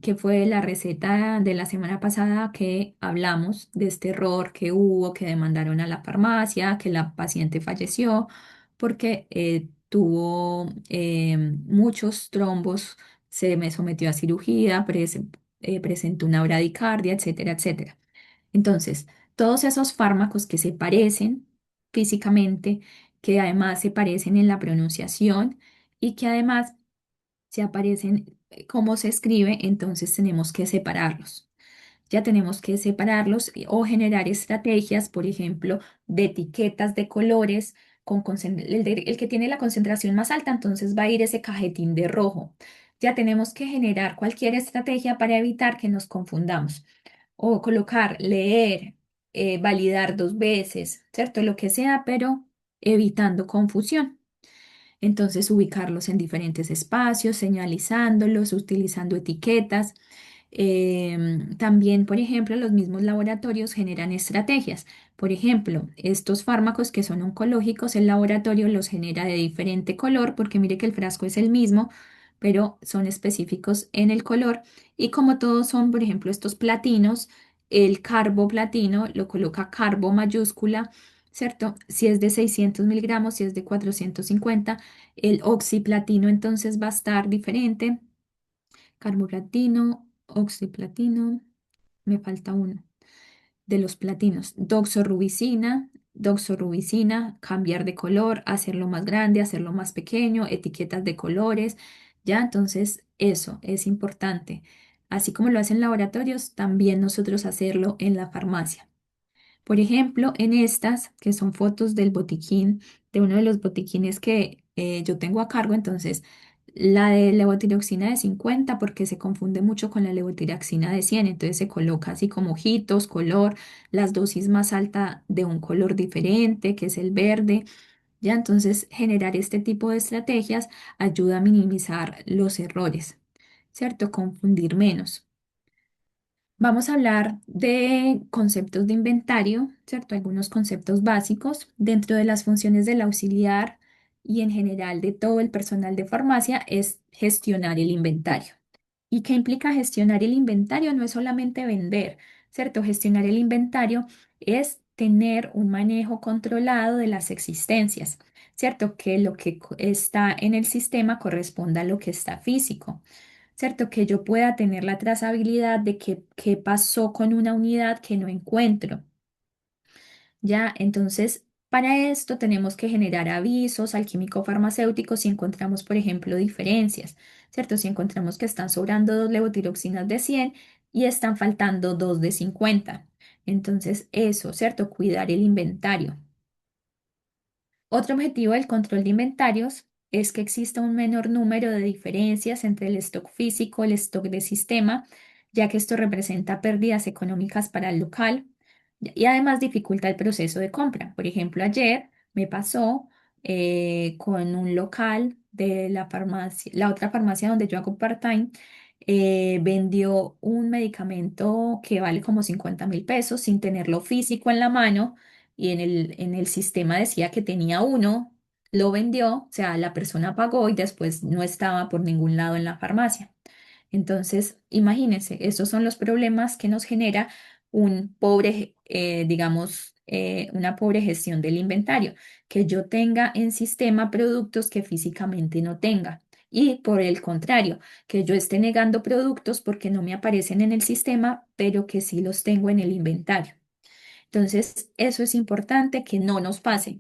que fue la receta de la semana pasada que hablamos de este error que hubo, que demandaron a la farmacia, que la paciente falleció porque tuvo muchos trombos, se me sometió a cirugía, presentó una bradicardia, etcétera, etcétera. Entonces, todos esos fármacos que se parecen físicamente, que además se parecen en la pronunciación y que además si aparecen cómo se escribe, entonces tenemos que separarlos. Ya tenemos que separarlos o generar estrategias, por ejemplo, de etiquetas de colores. El que tiene la concentración más alta, entonces va a ir ese cajetín de rojo. Ya tenemos que generar cualquier estrategia para evitar que nos confundamos o colocar, leer, validar 2 veces, ¿cierto? Lo que sea, pero evitando confusión. Entonces, ubicarlos en diferentes espacios, señalizándolos, utilizando etiquetas. También, por ejemplo, los mismos laboratorios generan estrategias. Por ejemplo, estos fármacos que son oncológicos, el laboratorio los genera de diferente color, porque mire que el frasco es el mismo, pero son específicos en el color. Y como todos son, por ejemplo, estos platinos, el carbo platino lo coloca carbo mayúscula ¿cierto? Si es de 600 miligramos, si es de 450, el oxiplatino entonces va a estar diferente. Carboplatino, oxiplatino, me falta uno de los platinos. Doxorubicina, cambiar de color, hacerlo más grande, hacerlo más pequeño, etiquetas de colores, ¿ya? Entonces, eso es importante. Así como lo hacen laboratorios, también nosotros hacerlo en la farmacia. Por ejemplo, en estas, que son fotos del botiquín, de uno de los botiquines que yo tengo a cargo, entonces la de levotiroxina de 50 porque se confunde mucho con la levotiroxina de 100, entonces se coloca así como ojitos, color, las dosis más alta de un color diferente, que es el verde, ya entonces generar este tipo de estrategias ayuda a minimizar los errores, ¿cierto? Confundir menos. Vamos a hablar de conceptos de inventario, ¿cierto? Algunos conceptos básicos dentro de las funciones del auxiliar y en general de todo el personal de farmacia es gestionar el inventario. ¿Y qué implica gestionar el inventario? No es solamente vender, ¿cierto? Gestionar el inventario es tener un manejo controlado de las existencias, ¿cierto? Que lo que está en el sistema corresponda a lo que está físico. ¿Cierto? Que yo pueda tener la trazabilidad de qué pasó con una unidad que no encuentro. Ya, entonces, para esto tenemos que generar avisos al químico farmacéutico si encontramos, por ejemplo, diferencias, ¿cierto? Si encontramos que están sobrando dos levotiroxinas de 100 y están faltando dos de 50. Entonces, eso, ¿cierto? Cuidar el inventario. Otro objetivo del control de inventarios es que exista un menor número de diferencias entre el stock físico y el stock de sistema, ya que esto representa pérdidas económicas para el local y además dificulta el proceso de compra. Por ejemplo, ayer me pasó con un local de la farmacia, la otra farmacia donde yo hago part-time, vendió un medicamento que vale como 50.000 pesos sin tenerlo físico en la mano y en el sistema decía que tenía uno, lo vendió, o sea, la persona pagó y después no estaba por ningún lado en la farmacia. Entonces, imagínense, esos son los problemas que nos genera un pobre, digamos, una pobre gestión del inventario, que yo tenga en sistema productos que físicamente no tenga. Y por el contrario, que yo esté negando productos porque no me aparecen en el sistema, pero que sí los tengo en el inventario. Entonces, eso es importante que no nos pase,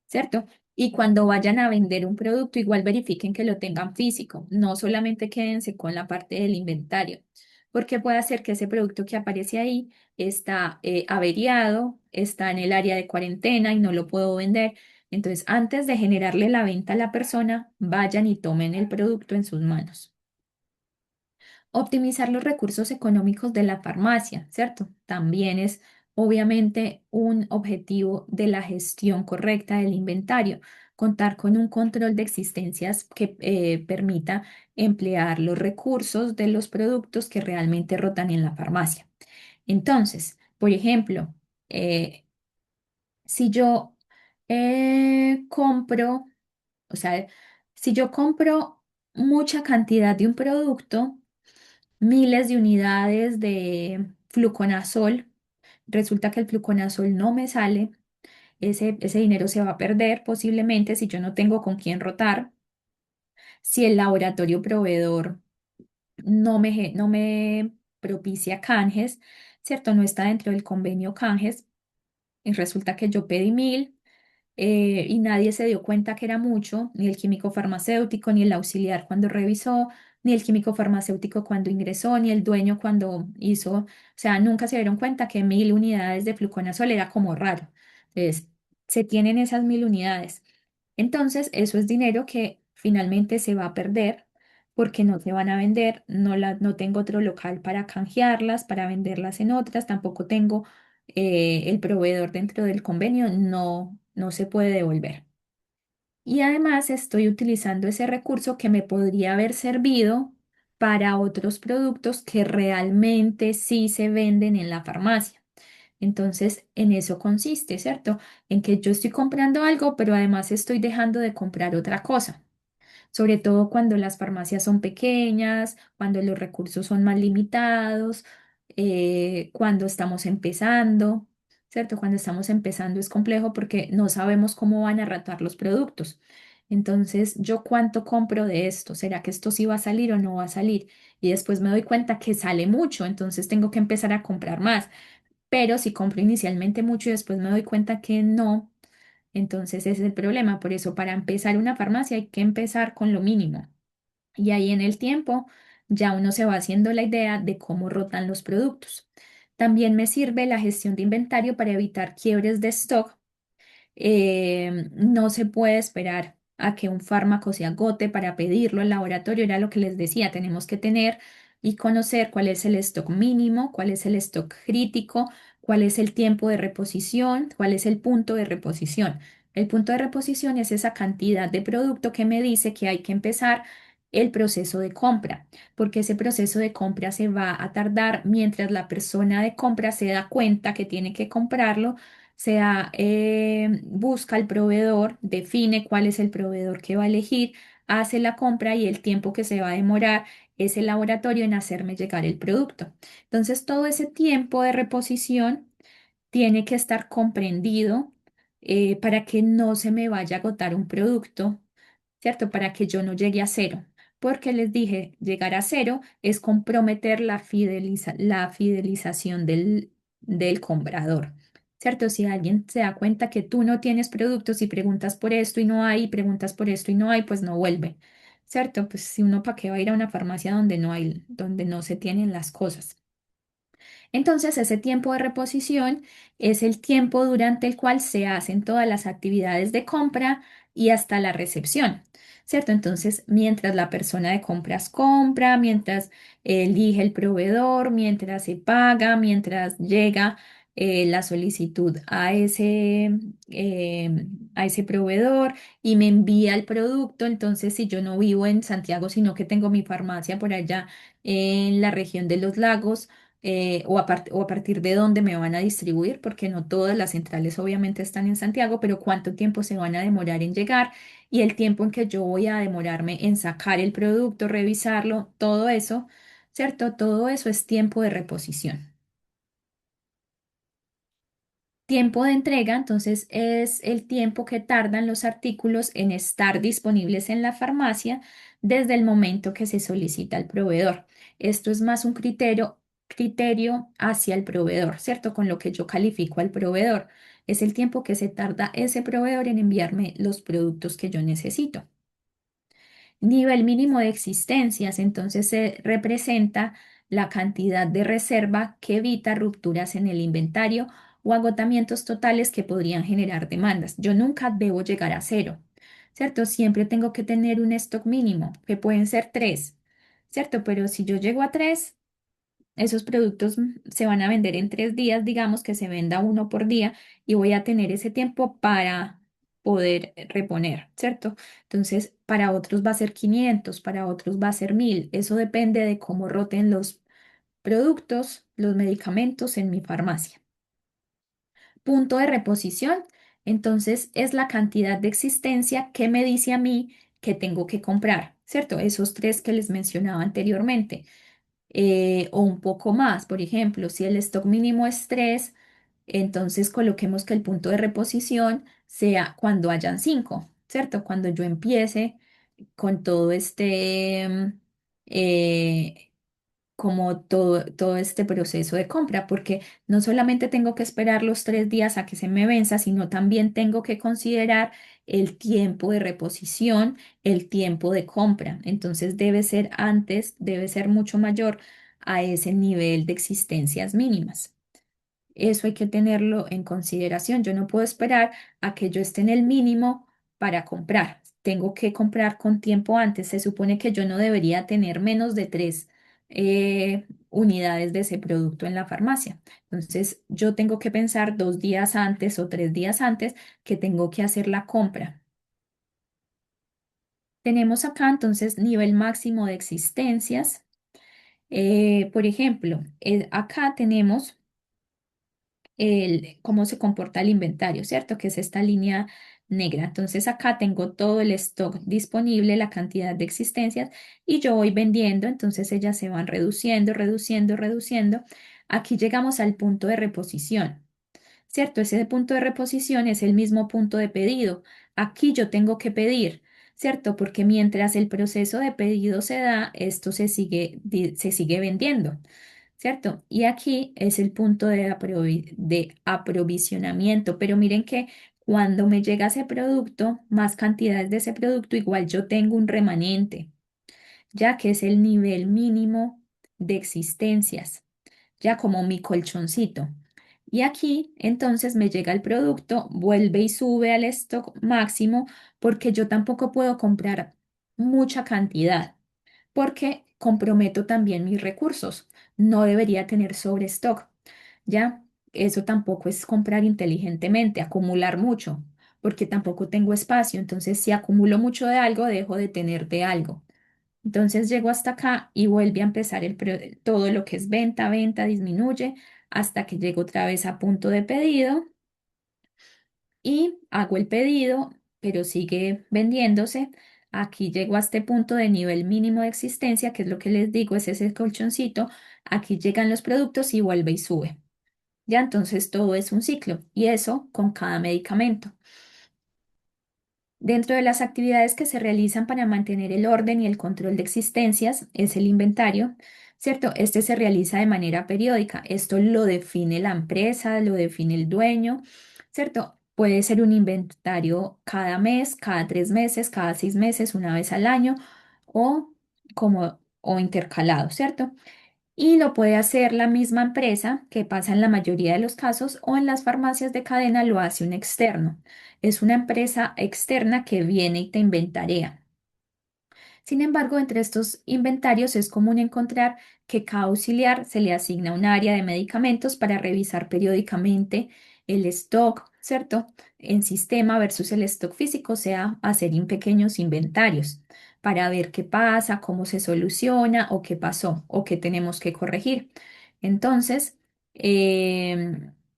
¿cierto? Y cuando vayan a vender un producto, igual verifiquen que lo tengan físico, no solamente quédense con la parte del inventario, porque puede ser que ese producto que aparece ahí está averiado, está en el área de cuarentena y no lo puedo vender. Entonces, antes de generarle la venta a la persona, vayan y tomen el producto en sus manos. Optimizar los recursos económicos de la farmacia, ¿cierto? También es obviamente un objetivo de la gestión correcta del inventario, contar con un control de existencias que permita emplear los recursos de los productos que realmente rotan en la farmacia. Entonces, por ejemplo, eh, si yo compro, o sea, si yo compro mucha cantidad de un producto, miles de unidades de fluconazol. Resulta que el fluconazol no me sale, ese dinero se va a perder posiblemente si yo no tengo con quién rotar, si el laboratorio proveedor no me propicia canjes, ¿cierto? No está dentro del convenio canjes y resulta que yo pedí 1.000 y nadie se dio cuenta que era mucho, ni el químico farmacéutico, ni el auxiliar cuando revisó, ni el químico farmacéutico cuando ingresó, ni el dueño cuando hizo, o sea, nunca se dieron cuenta que 1.000 unidades de fluconazol era como raro. Entonces, se tienen esas 1.000 unidades. Entonces, eso es dinero que finalmente se va a perder porque no se van a vender, no tengo otro local para canjearlas, para venderlas en otras, tampoco tengo el proveedor dentro del convenio, no se puede devolver. Y además estoy utilizando ese recurso que me podría haber servido para otros productos que realmente sí se venden en la farmacia. Entonces, en eso consiste, ¿cierto? En que yo estoy comprando algo, pero además estoy dejando de comprar otra cosa, sobre todo cuando las farmacias son pequeñas, cuando los recursos son más limitados, cuando estamos empezando. ¿cierto? Cuando estamos empezando es complejo porque no sabemos cómo van a ratar los productos. Entonces, ¿yo cuánto compro de esto? ¿Será que esto sí va a salir o no va a salir? Y después me doy cuenta que sale mucho, entonces tengo que empezar a comprar más. Pero si compro inicialmente mucho y después me doy cuenta que no, entonces ese es el problema. Por eso, para empezar una farmacia hay que empezar con lo mínimo. Y ahí en el tiempo ya uno se va haciendo la idea de cómo rotan los productos. También me sirve la gestión de inventario para evitar quiebres de stock. No se puede esperar a que un fármaco se agote para pedirlo al laboratorio. Era lo que les decía, tenemos que tener y conocer cuál es el stock mínimo, cuál es el stock crítico, cuál es el tiempo de reposición, cuál es el punto de reposición. El punto de reposición es esa cantidad de producto que me dice que hay que empezar el proceso de compra, porque ese proceso de compra se va a tardar mientras la persona de compra se da cuenta que tiene que comprarlo, busca el proveedor, define cuál es el proveedor que va a elegir, hace la compra y el tiempo que se va a demorar ese laboratorio en hacerme llegar el producto. Entonces, todo ese tiempo de reposición tiene que estar comprendido para que no se me vaya a agotar un producto, ¿cierto? Para que yo no llegue a cero. Porque les dije, llegar a cero es comprometer la fidelización del comprador, ¿cierto? Si alguien se da cuenta que tú no tienes productos y preguntas por esto y no hay, y preguntas por esto y no hay, pues no vuelve, ¿cierto? Pues si uno para qué va a ir a una farmacia donde no hay, donde no se tienen las cosas. Entonces, ese tiempo de reposición es el tiempo durante el cual se hacen todas las actividades de compra y hasta la recepción, ¿cierto? Entonces, mientras la persona de compras compra, mientras elige el proveedor, mientras se paga, mientras llega la solicitud a ese proveeddor y me envía el producto, entonces si yo no vivo en Santiago, sino que tengo mi farmacia por allá en la región de los lagos, o a partir de dónde me van a distribuir, porque no todas las centrales obviamente están en Santiago, pero cuánto tiempo se van a demorar en llegar y el tiempo en que yo voy a demorarme en sacar el producto, revisarlo, todo eso, ¿cierto? Todo eso es tiempo de reposición. Tiempo de entrega, entonces, es el tiempo que tardan los artículos en estar disponibles en la farmacia desde el momento que se solicita al proveedor. Esto es más un criterio hacia el proveedor, ¿cierto? Con lo que yo califico al proveedor. Es el tiempo que se tarda ese proveedor en enviarme los productos que yo necesito. Nivel mínimo de existencias, entonces se representa la cantidad de reserva que evita rupturas en el inventario o agotamientos totales que podrían generar demandas. Yo nunca debo llegar a cero, ¿cierto? Siempre tengo que tener un stock mínimo, que pueden ser tres, ¿cierto? Pero si yo llego a tres, esos productos se van a vender en 3 días, digamos que se venda uno por día y voy a tener ese tiempo para poder reponer, ¿cierto? Entonces, para otros va a ser 500, para otros va a ser 1000. Eso depende de cómo roten los productos, los medicamentos en mi farmacia. Punto de reposición, entonces es la cantidad de existencia que me dice a mí que tengo que comprar, ¿cierto? Esos tres que les mencionaba anteriormente, o un poco más. Por ejemplo, si el stock mínimo es 3, entonces coloquemos que el punto de reposición sea cuando hayan 5, ¿cierto? Cuando yo empiece con todo eh, como todo este proceso de compra, porque no solamente tengo que esperar los 3 días a que se me venza, sino también tengo que considerar el tiempo de reposición, el tiempo de compra. Entonces debe ser antes, debe ser mucho mayor a ese nivel de existencias mínimas. Eso hay que tenerlo en consideración. Yo no puedo esperar a que yo esté en el mínimo para comprar. Tengo que comprar con tiempo antes. Se supone que yo no debería tener menos de 3 unidades de ese producto en la farmacia. Entonces, yo tengo que pensar 2 días antes o 3 días antes que tengo que hacer la compra. Tenemos acá entonces nivel máximo de existencias. Por ejemplo, acá tenemos cómo se comporta el inventario, ¿cierto? Que es esta línea negra. Entonces acá tengo todo el stock disponible, la cantidad de existencias y yo voy vendiendo, entonces ellas se van reduciendo, reduciendo, reduciendo. Aquí llegamos al punto de reposición, ¿cierto? Ese punto de reposición es el mismo punto de pedido. Aquí yo tengo que pedir, ¿cierto? Porque mientras el proceso de pedido se da, esto se sigue vendiendo, ¿cierto? Y aquí es el punto de aprovisionamiento, pero miren que cuando me llega ese producto, más cantidades de ese producto, igual yo tengo un remanente, ya que es el nivel mínimo de existencias, ya como mi colchoncito. Y aquí entonces me llega el producto, vuelve y sube al stock máximo porque yo tampoco puedo comprar mucha cantidad porque comprometo también mis recursos. No debería tener sobrestock, ¿ya? Eso tampoco es comprar inteligentemente, acumular mucho, porque tampoco tengo espacio. Entonces, si acumulo mucho de algo, dejo de tener de algo. Entonces llego hasta acá y vuelve a empezar todo lo que es venta, venta disminuye hasta que llego otra vez a punto de pedido y hago el pedido, pero sigue vendiéndose. Aquí llego a este punto de nivel mínimo de existencia, que es lo que les digo, es ese colchoncito. Aquí llegan los productos y vuelve y sube. Ya entonces todo es un ciclo y eso con cada medicamento. Dentro de las actividades que se realizan para mantener el orden y el control de existencias es el inventario, ¿cierto? Este se realiza de manera periódica. Esto lo define la empresa, lo define el dueño, ¿cierto? Puede ser un inventario cada mes, cada 3 meses, cada 6 meses, una vez al año o o intercalado, ¿cierto? Y lo puede hacer la misma empresa, que pasa en la mayoría de los casos, o en las farmacias de cadena lo hace un externo. Es una empresa externa que viene y te inventarea. Sin embargo, entre estos inventarios es común encontrar que cada auxiliar se le asigna un área de medicamentos para revisar periódicamente el stock, ¿cierto? En sistema versus el stock físico, o sea, hacer pequeños inventarios para ver qué pasa, cómo se soluciona o qué pasó o qué tenemos que corregir. Entonces,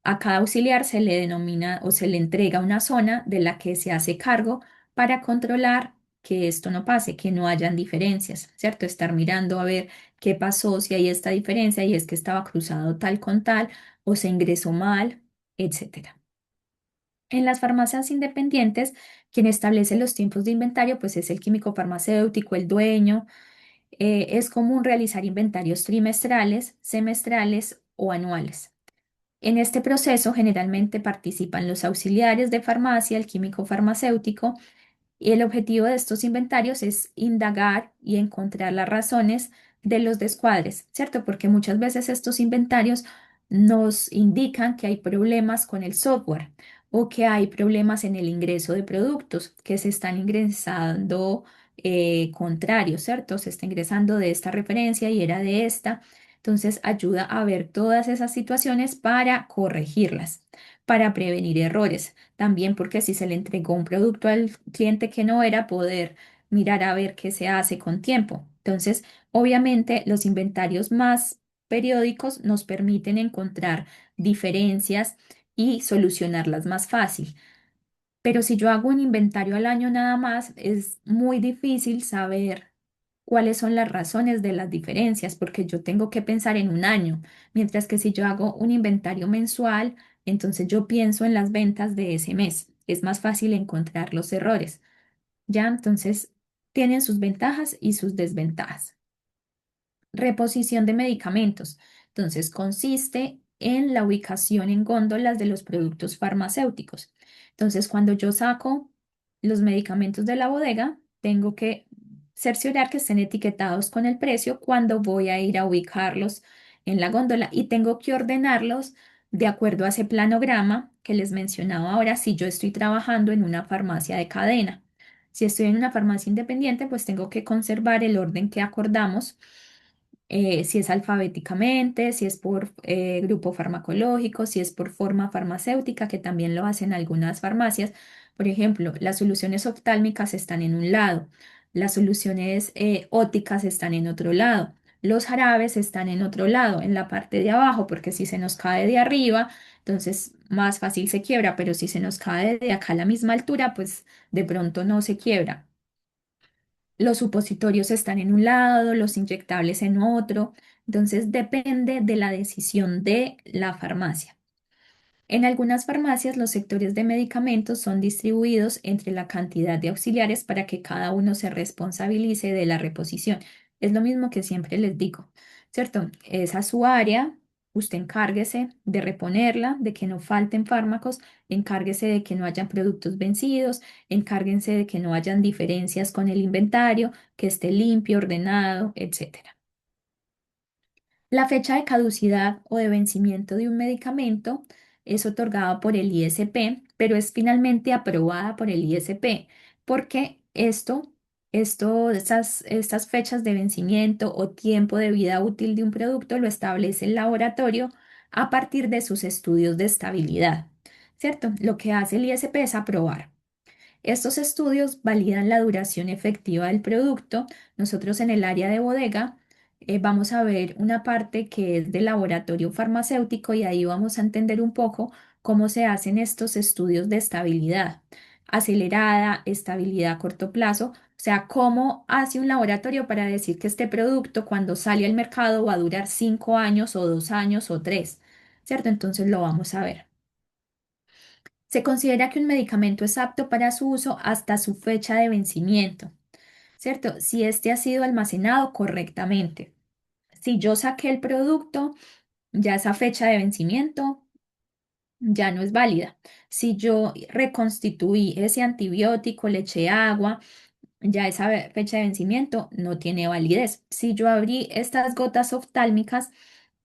a cada auxiliar se le denomina o se le entrega una zona de la que se hace cargo para controlar que esto no pase, que no hayan diferencias, ¿cierto? Estar mirando a ver qué pasó, si hay esta diferencia y es que estaba cruzado tal con tal o se ingresó mal, etcétera. En las farmacias independientes, quien establece los tiempos de inventario, pues es el químico farmacéutico, el dueño. Es común realizar inventarios trimestrales, semestrales o anuales. En este proceso generalmente participan los auxiliares de farmacia, el químico farmacéutico, y el objetivo de estos inventarios es indagar y encontrar las razones de los descuadres, ¿cierto? Porque muchas veces estos inventarios nos indican que hay problemas con el software o que hay problemas en el ingreso de productos que se están ingresando contrarios, ¿cierto? Se está ingresando de esta referencia y era de esta. Entonces ayuda a ver todas esas situaciones para corregirlas, para prevenir errores. También porque si se le entregó un producto al cliente que no era, poder mirar a ver qué se hace con tiempo. Entonces, obviamente, los inventarios más periódicos nos permiten encontrar diferencias y solucionarlas más fácil. Pero si yo hago un inventario al año nada más, es muy difícil saber cuáles son las razones de las diferencias, porque yo tengo que pensar en un año, mientras que si yo hago un inventario mensual, entonces yo pienso en las ventas de ese mes. Es más fácil encontrar los errores. Ya, entonces tienen sus ventajas y sus desventajas. Reposición de medicamentos. Entonces, consiste en la ubicación en góndolas de los productos farmacéuticos. Entonces, cuando yo saco los medicamentos de la bodega, tengo que cerciorar que estén etiquetados con el precio cuando voy a ir a ubicarlos en la góndola y tengo que ordenarlos de acuerdo a ese planograma que les mencionaba ahora si yo estoy trabajando en una farmacia de cadena. Si estoy en una farmacia independiente, pues tengo que conservar el orden que acordamos, si es alfabéticamente, si es por grupo farmacológico, si es por forma farmacéutica, que también lo hacen algunas farmacias. Por ejemplo, las soluciones oftálmicas están en un lado, las soluciones óticas están en otro lado, los jarabes están en otro lado, en la parte de abajo, porque si se nos cae de arriba, entonces más fácil se quiebra, pero si se nos cae de acá a la misma altura, pues de pronto no se quiebra. Los supositorios están en un lado, los inyectables en otro. Entonces depende de la decisión de la farmacia. En algunas farmacias, los sectores de medicamentos son distribuidos entre la cantidad de auxiliares para que cada uno se responsabilice de la reposición. Es lo mismo que siempre les digo, ¿cierto? Esa es su área, usted encárguese de reponerla, de que no falten fármacos, encárguese de que no hayan productos vencidos, encárguense de que no hayan diferencias con el inventario, que esté limpio, ordenado, etcétera. La fecha de caducidad o de vencimiento de un medicamento es otorgada por el ISP, pero es finalmente aprobada por el ISP, porque estas fechas de vencimiento o tiempo de vida útil de un producto lo establece el laboratorio a partir de sus estudios de estabilidad, ¿cierto? Lo que hace el ISP es aprobar. Estos estudios validan la duración efectiva del producto. Nosotros en el área de bodega vamos a ver una parte que es de laboratorio farmacéutico y ahí vamos a entender un poco cómo se hacen estos estudios de estabilidad acelerada, estabilidad a corto plazo, o sea, cómo hace un laboratorio para decir que este producto cuando sale al mercado va a durar 5 años o 2 años o 3, ¿cierto? Entonces lo vamos a ver. Se considera que un medicamento es apto para su uso hasta su fecha de vencimiento, ¿cierto? Si este ha sido almacenado correctamente. Si yo saqué el producto, ya esa fecha de vencimiento ya no es válida. Si yo reconstituí ese antibiótico, le eché agua, ya esa fecha de vencimiento no tiene validez. Si yo abrí estas gotas oftálmicas,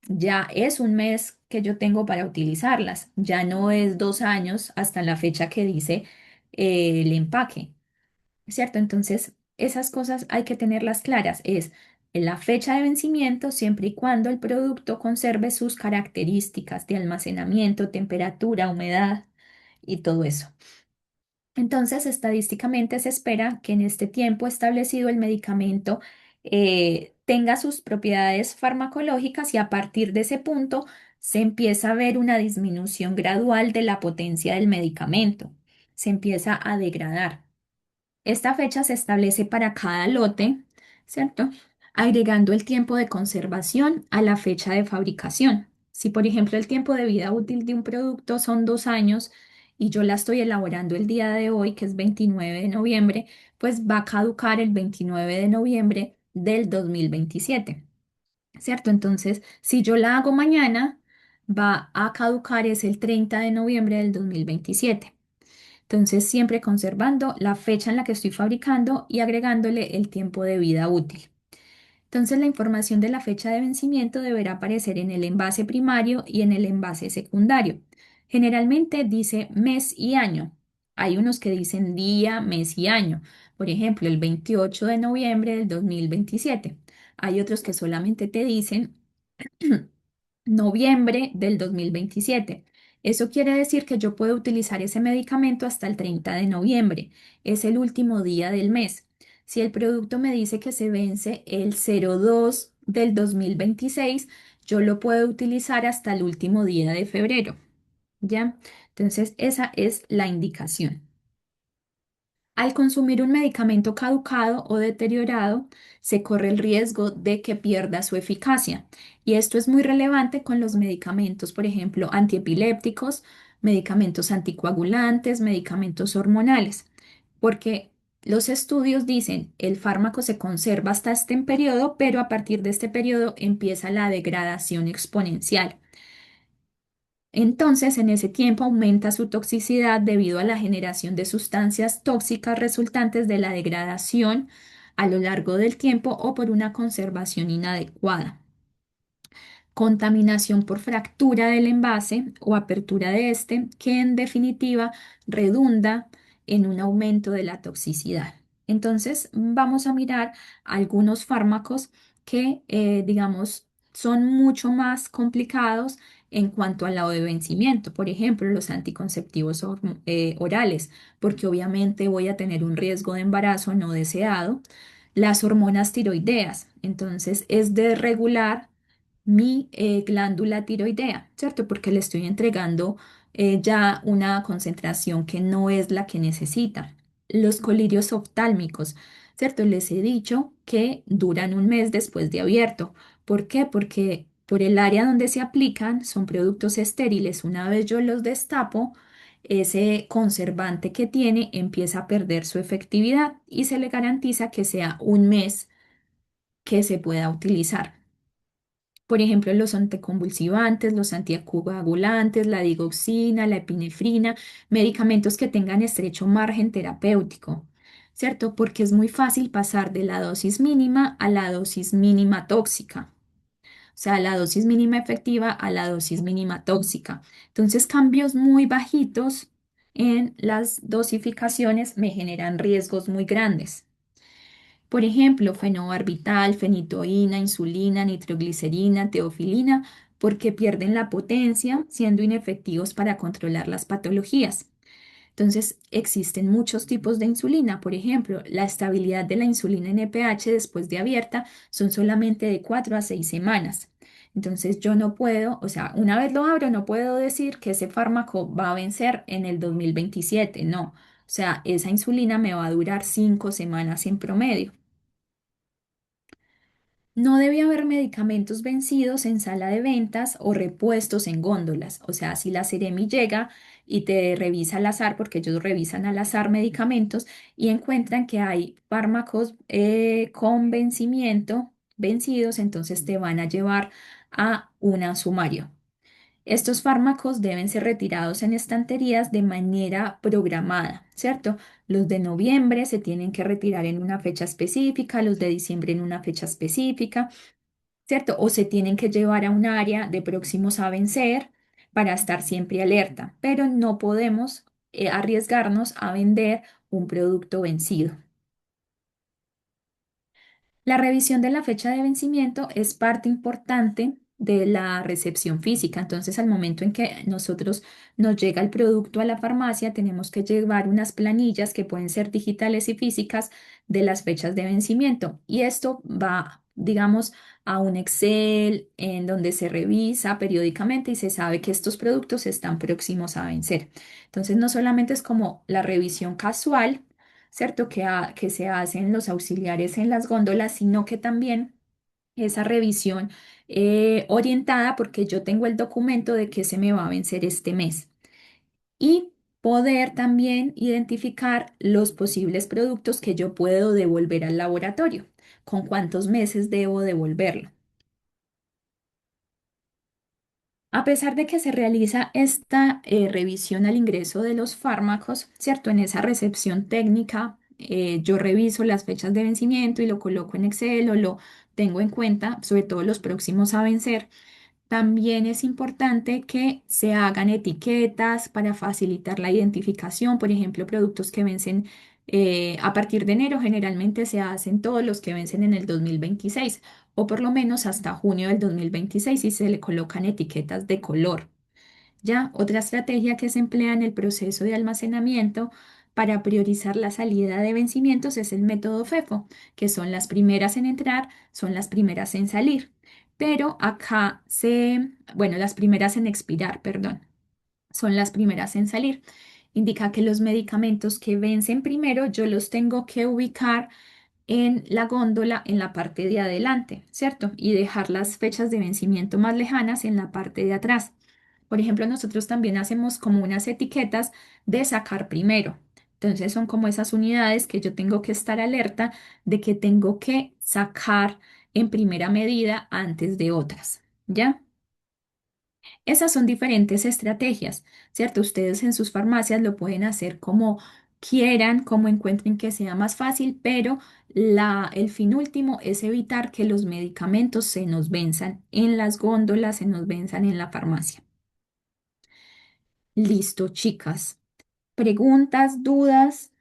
ya es un mes que yo tengo para utilizarlas, ya no es 2 años hasta la fecha que dice el empaque, ¿cierto? Entonces, esas cosas hay que tenerlas claras. Es la fecha de vencimiento siempre y cuando el producto conserve sus características de almacenamiento, temperatura, humedad y todo eso. Entonces, estadísticamente se espera que en este tiempo establecido el medicamento tenga sus propiedades farmacológicas y a partir de ese punto se empieza a ver una disminución gradual de la potencia del medicamento. Se empieza a degradar. Esta fecha se establece para cada lote, ¿cierto? Agregando el tiempo de conservación a la fecha de fabricación. Si, por ejemplo, el tiempo de vida útil de un producto son 2 años y yo la estoy elaborando el día de hoy, que es 29 de noviembre, pues va a caducar el 29 de noviembre del 2027, ¿cierto? Entonces, si yo la hago mañana, va a caducar es el 30 de noviembre del 2027. Entonces, siempre conservando la fecha en la que estoy fabricando y agregándole el tiempo de vida útil. Entonces, la información de la fecha de vencimiento deberá aparecer en el envase primario y en el envase secundario. Generalmente dice mes y año. Hay unos que dicen día, mes y año. Por ejemplo, el 28 de noviembre del 2027. Hay otros que solamente te dicen noviembre del 2027. Eso quiere decir que yo puedo utilizar ese medicamento hasta el 30 de noviembre. Es el último día del mes. Si el producto me dice que se vence el 02 del 2026, yo lo puedo utilizar hasta el último día de febrero. ¿Ya? Entonces, esa es la indicación. Al consumir un medicamento caducado o deteriorado, se corre el riesgo de que pierda su eficacia. Y esto es muy relevante con los medicamentos, por ejemplo, antiepilépticos, medicamentos anticoagulantes, medicamentos hormonales, porque los estudios dicen el fármaco se conserva hasta este periodo, pero a partir de este periodo empieza la degradación exponencial. Entonces, en ese tiempo aumenta su toxicidad debido a la generación de sustancias tóxicas resultantes de la degradación a lo largo del tiempo o por una conservación inadecuada. Contaminación por fractura del envase o apertura de este, que en definitiva redunda en un aumento de la toxicidad. Entonces, vamos a mirar algunos fármacos que, digamos, son mucho más complicados en cuanto al lado de vencimiento. Por ejemplo, los anticonceptivos orales, porque obviamente voy a tener un riesgo de embarazo no deseado. Las hormonas tiroideas, entonces es de regular mi glándula tiroidea, ¿cierto? Porque le estoy entregando ya una concentración que no es la que necesita. Los colirios oftálmicos, ¿cierto? Les he dicho que duran un mes después de abierto. ¿Por qué? Porque Por el área donde se aplican, son productos estériles. Una vez yo los destapo, ese conservante que tiene empieza a perder su efectividad y se le garantiza que sea un mes que se pueda utilizar. Por ejemplo, los anticonvulsivantes, los anticoagulantes, la digoxina, la epinefrina, medicamentos que tengan estrecho margen terapéutico, ¿cierto? Porque es muy fácil pasar de la dosis mínima a la dosis mínima tóxica, o sea, la dosis mínima efectiva a la dosis mínima tóxica. Entonces, cambios muy bajitos en las dosificaciones me generan riesgos muy grandes. Por ejemplo, fenobarbital, fenitoína, insulina, nitroglicerina, teofilina, porque pierden la potencia, siendo inefectivos para controlar las patologías. Entonces, existen muchos tipos de insulina. Por ejemplo, la estabilidad de la insulina NPH después de abierta son solamente de 4 a 6 semanas. Entonces, yo no puedo, o sea, una vez lo abro, no puedo decir que ese fármaco va a vencer en el 2027. No. O sea, esa insulina me va a durar 5 semanas en promedio. No debe haber medicamentos vencidos en sala de ventas o repuestos en góndolas. O sea, si la Seremi llega y te revisa al azar, porque ellos revisan al azar medicamentos y encuentran que hay fármacos con vencimiento vencidos, entonces te van a llevar a un sumario. Estos fármacos deben ser retirados en estanterías de manera programada, ¿cierto? Los de noviembre se tienen que retirar en una fecha específica, los de diciembre en una fecha específica, ¿cierto? O se tienen que llevar a un área de próximos a vencer para estar siempre alerta, pero no podemos arriesgarnos a vender un producto vencido. La revisión de la fecha de vencimiento es parte importante de la recepción física. Entonces, al momento en que nosotros nos llega el producto a la farmacia, tenemos que llevar unas planillas que pueden ser digitales y físicas de las fechas de vencimiento. Y esto va, digamos, a un Excel en donde se revisa periódicamente y se sabe que estos productos están próximos a vencer. Entonces, no solamente es como la revisión casual, ¿cierto? Que se hacen los auxiliares en las góndolas, sino que también esa revisión orientada porque yo tengo el documento de que se me va a vencer este mes y poder también identificar los posibles productos que yo puedo devolver al laboratorio, con cuántos meses debo devolverlo. A pesar de que se realiza esta revisión al ingreso de los fármacos, ¿cierto? En esa recepción técnica, yo reviso las fechas de vencimiento y lo coloco en Excel o lo tengo en cuenta, sobre todo los próximos a vencer. También es importante que se hagan etiquetas para facilitar la identificación. Por ejemplo, productos que vencen a partir de enero, generalmente se hacen todos los que vencen en el 2026 o por lo menos hasta junio del 2026 y se le colocan etiquetas de color. Ya, otra estrategia que se emplea en el proceso de almacenamiento para priorizar la salida de vencimientos es el método FEFO, que son las primeras en entrar, son las primeras en salir. Pero bueno, las primeras en expirar, perdón, son las primeras en salir. Indica que los medicamentos que vencen primero yo los tengo que ubicar en la góndola en la parte de adelante, ¿cierto? Y dejar las fechas de vencimiento más lejanas en la parte de atrás. Por ejemplo, nosotros también hacemos como unas etiquetas de sacar primero. Entonces son como esas unidades que yo tengo que estar alerta de que tengo que sacar en primera medida antes de otras, ¿ya? Esas son diferentes estrategias, ¿cierto? Ustedes en sus farmacias lo pueden hacer como quieran, como encuentren que sea más fácil, pero el fin último es evitar que los medicamentos se nos venzan en las góndolas, se nos venzan en la farmacia. Listo, chicas. Preguntas, dudas.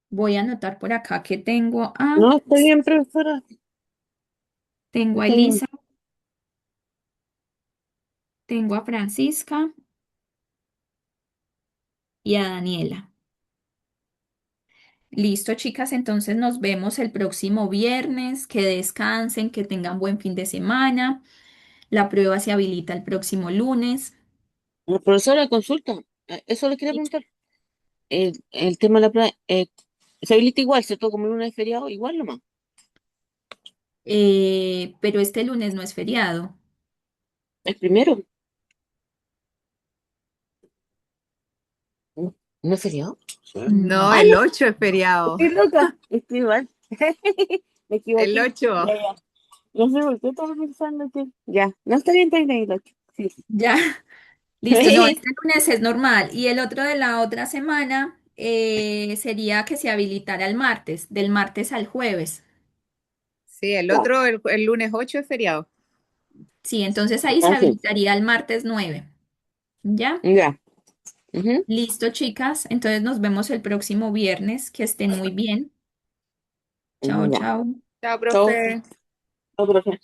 Voy a anotar por acá que No, está bien, profesora. tengo a Está bien. Elisa, tengo a Francisca y a Daniela. Listo, chicas, entonces nos vemos el próximo viernes. Que descansen, que tengan buen fin de semana. La prueba se habilita el próximo lunes. La profesora consulta. Eso le quería preguntar. El tema de la playa. Se habilita igual, ¿cierto? Como en una de feriado, igual nomás. Pero este lunes no es feriado. El primero. ¿No, no es feriado? No. No, Ah, el no, 8 es feriado. estoy loca. Estoy mal. Me El equivoqué. 8. Ya, ya. No sé por qué estaba pensando que. Ya, no está bien, está bien, está bien. Sí. Ya, listo. No, este lunes es normal. Y el otro de la otra semana sería que se habilitara el martes, del martes al jueves. Sí, el otro, el lunes 8 es feriado. Sí, entonces ahí se Ah, sí. habilitaría el martes 9. ¿Ya? Ya. Ujú. Listo, chicas. Entonces nos vemos el próximo viernes. Que estén muy bien. Chao, Ya. chao. Chao, Chao. profe. Chao, profe.